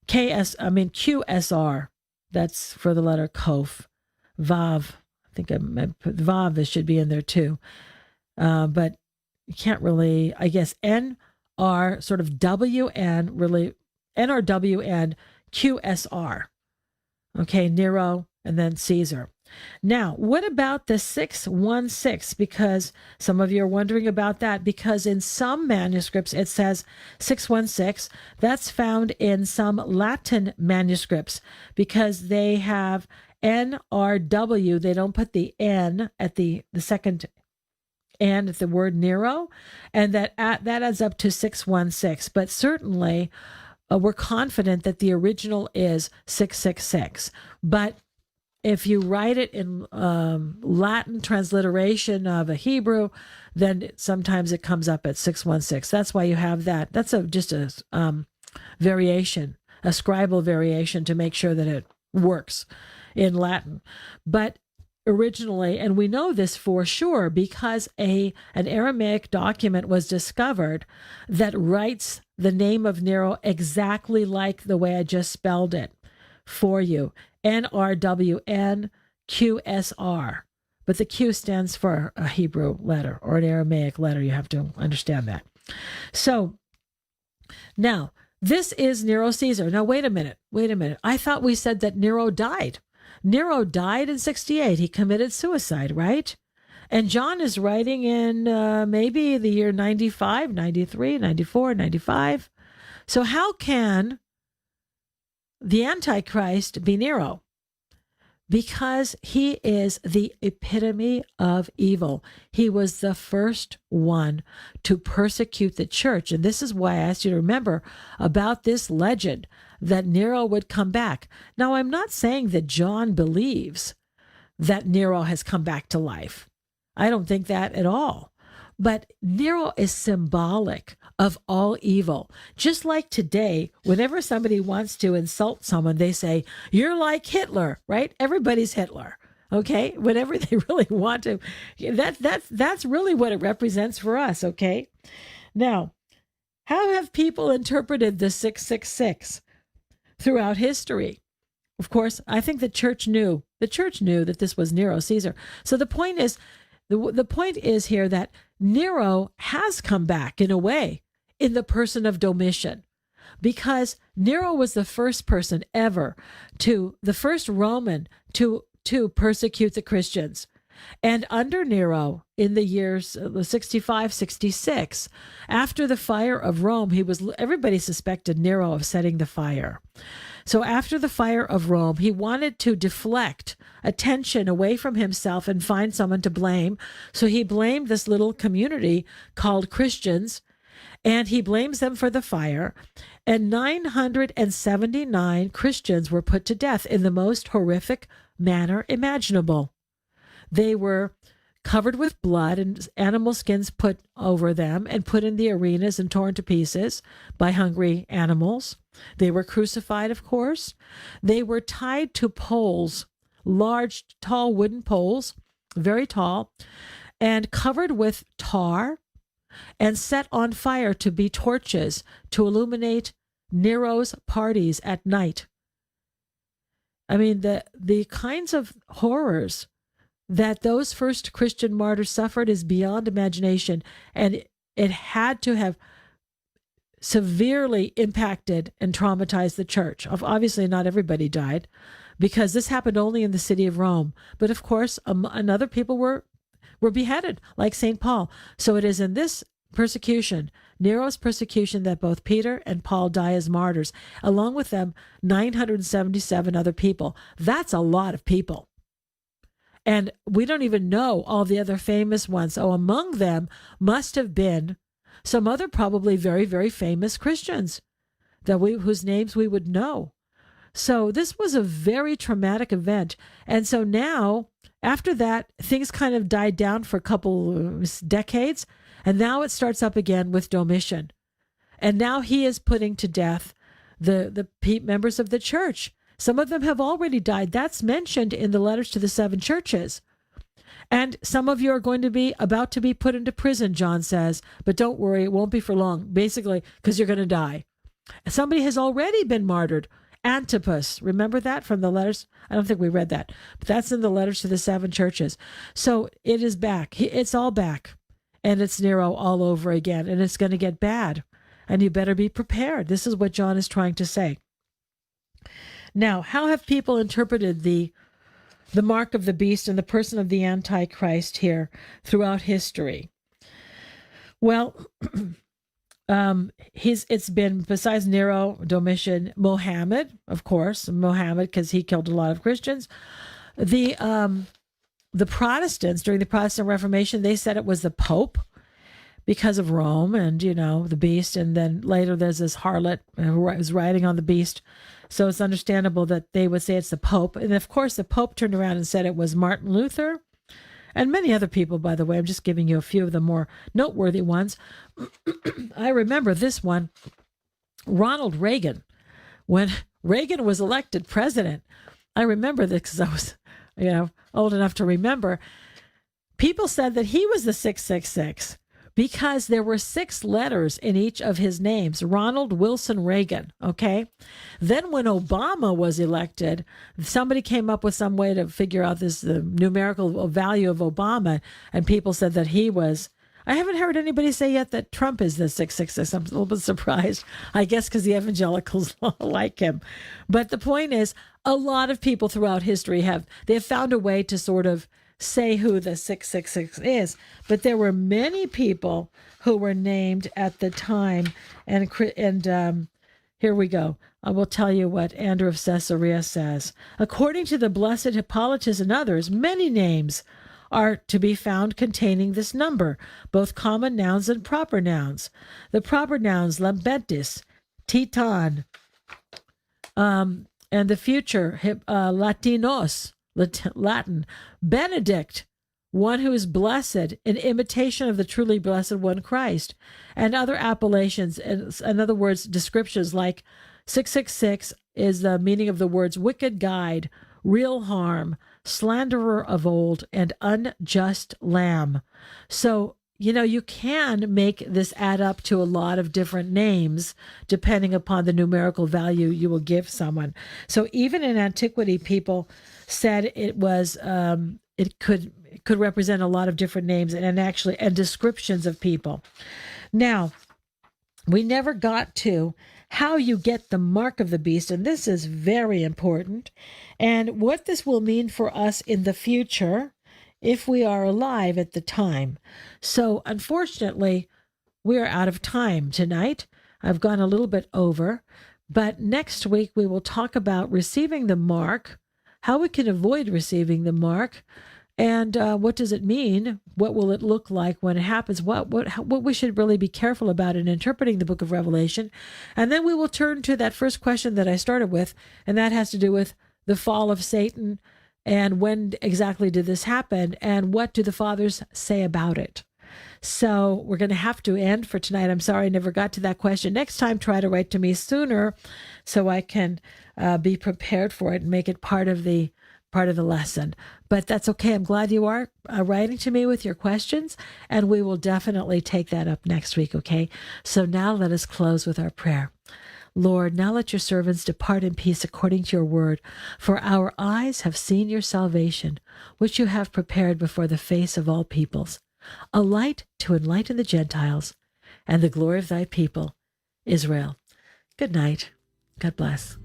QSR. That's for the letter Kof. Vav. I think I put Vav. It should be in there too. But you can't really, I guess, N-R sort of W-N, really, N-R-W-N, Q-S-R. Okay, Nero and then Caesar. Now, what about the 616? Because some of you are wondering about that, because in some manuscripts it says 616. That's found in some Latin manuscripts because they have NRW. They don't put the N at the second N at the word Nero, and that adds up to 616. But certainly we're confident that the original is 666. But if you write it in Latin transliteration of a Hebrew, then sometimes it comes up at 616. That's why you have that. That's just a variation, a scribal variation to make sure that it works in Latin. But originally, and we know this for sure because an Aramaic document was discovered that writes the name of Nero exactly like the way I just spelled it for you. NRWNQSR. But the Q stands for a Hebrew letter or an Aramaic letter. You have to understand that. So now, this is Nero Caesar. Now, wait a minute. I thought we said that Nero died. Nero died in 68. He committed suicide, right? And John is writing in maybe the year 95, 93, 94, 95. So how can the Antichrist be Nero? Because he is the epitome of evil. He was the first one to persecute the church. And this is why I asked you to remember about this legend that Nero would come back. Now, I'm not saying that John believes that Nero has come back to life. I don't think that at all. But Nero is symbolic of all evil. Just like today, whenever somebody wants to insult someone, they say, you're like Hitler, right? Everybody's Hitler, okay? Whenever they really want to. That's really what it represents for us, okay? Now, how have people interpreted the 666 throughout history? Of course, I think the church knew. The church knew that this was Nero Caesar. So the point is, the point is here that Nero has come back in a way in the person of Domitian, because Nero was the first person ever the first Roman to persecute the Christians. And under Nero, in the years 65, 66, after the fire of Rome, everybody suspected Nero of setting the fire. So after the fire of Rome, he wanted to deflect attention away from himself and find someone to blame. So he blamed this little community called Christians, and he blames them for the fire. And 979 Christians were put to death in the most horrific manner imaginable. They were covered with blood and animal skins put over them and put in the arenas and torn to pieces by hungry animals. They were crucified, of course. They were tied to poles, large, tall wooden poles, very tall, and covered with tar and set on fire to be torches to illuminate Nero's parties at night. I mean, the kinds of horrors that those first Christian martyrs suffered is beyond imagination, and it had to have severely impacted and traumatized the church. Obviously, not everybody died, because this happened only in the city of Rome. But of course, and other people were beheaded, like St. Paul. So it is in this persecution, Nero's persecution, that both Peter and Paul die as martyrs, along with them 977 other people. That's a lot of people. And we don't even know all the other famous ones. Oh, among them must have been some other probably very, very famous Christians whose names we would know. So this was a very traumatic event. And so now, after that, things kind of died down for a couple decades. And now it starts up again with Domitian. And now he is putting to death the members of the church. Some of them have already died. That's mentioned in the letters to the 7 churches. And some of you are going to be about to be put into prison, John says. But don't worry, it won't be for long, basically, because you're going to die. Somebody has already been martyred. Antipas, remember that from the letters? I don't think we read that, but that's in the letters to the 7 churches. So it is back. It's all back. And it's Nero all over again. And it's going to get bad. And you better be prepared. This is what John is trying to say. Now, how have people interpreted the mark of the beast and the person of the Antichrist here throughout history? Well, it's been, besides Nero, Domitian, Mohammed, of course, because he killed a lot of Christians. The Protestants, during the Protestant Reformation, they said it was the Pope because of Rome and, the beast. And then later there's this harlot who was riding on the beast. So it's understandable that they would say it's the Pope. And of course, the Pope turned around and said it was Martin Luther and many other people, by the way. I'm just giving you a few of the more noteworthy ones. I remember this one, Ronald Reagan. When Reagan was elected president, I remember this because I was, old enough to remember. People said that he was the 666 because there were 6 letters in each of his names, Ronald Wilson Reagan, okay? Then when Obama was elected, somebody came up with some way to figure out the numerical value of Obama, and people said that he was, I haven't heard anybody say yet that Trump is the 666. I'm a little bit surprised, I guess because the evangelicals like him. But the point is, a lot of people throughout history have found a way to sort of say who the 666 is, but there were many people who were named at the time, and here we go. I will tell you what Andrew of Caesarea says. According to the blessed Hippolytus and others, many names are to be found containing this number, both common nouns and proper nouns. The proper nouns, Lambentis, Titan, and the future, Latinos, Latin, Benedict, one who is blessed, in imitation of the truly blessed one, Christ, and other appellations, in other words, descriptions like 666 is the meaning of the words wicked guide, real harm, slanderer of old, and unjust lamb. So, you can make this add up to a lot of different names depending upon the numerical value you will give someone. So even in antiquity, people said it was it could represent a lot of different names and descriptions of people. Now, we never got to how you get the mark of the beast, and this is very important, and what this will mean for us in the future if we are alive at the time. So unfortunately, we are out of time tonight. I've gone a little bit over, but next week we will talk about receiving the mark, how we can avoid receiving the mark, and what does it mean? What will it look like when it happens? What we should really be careful about in interpreting the book of Revelation. And then we will turn to that first question that I started with, and that has to do with the fall of Satan And when exactly did this happen? And what do the fathers say about it? So we're going to have to end for tonight. I'm sorry I never got to that question. Next time, try to write to me sooner so I can be prepared for it and make it part of the lesson. But that's okay. I'm glad you are writing to me with your questions, and we will definitely take that up next week, okay? So now let us close with our prayer. Lord, now let your servants depart in peace according to your word, for our eyes have seen your salvation, which you have prepared before the face of all peoples, a light to enlighten the Gentiles and the glory of thy people, Israel. Good night. God bless.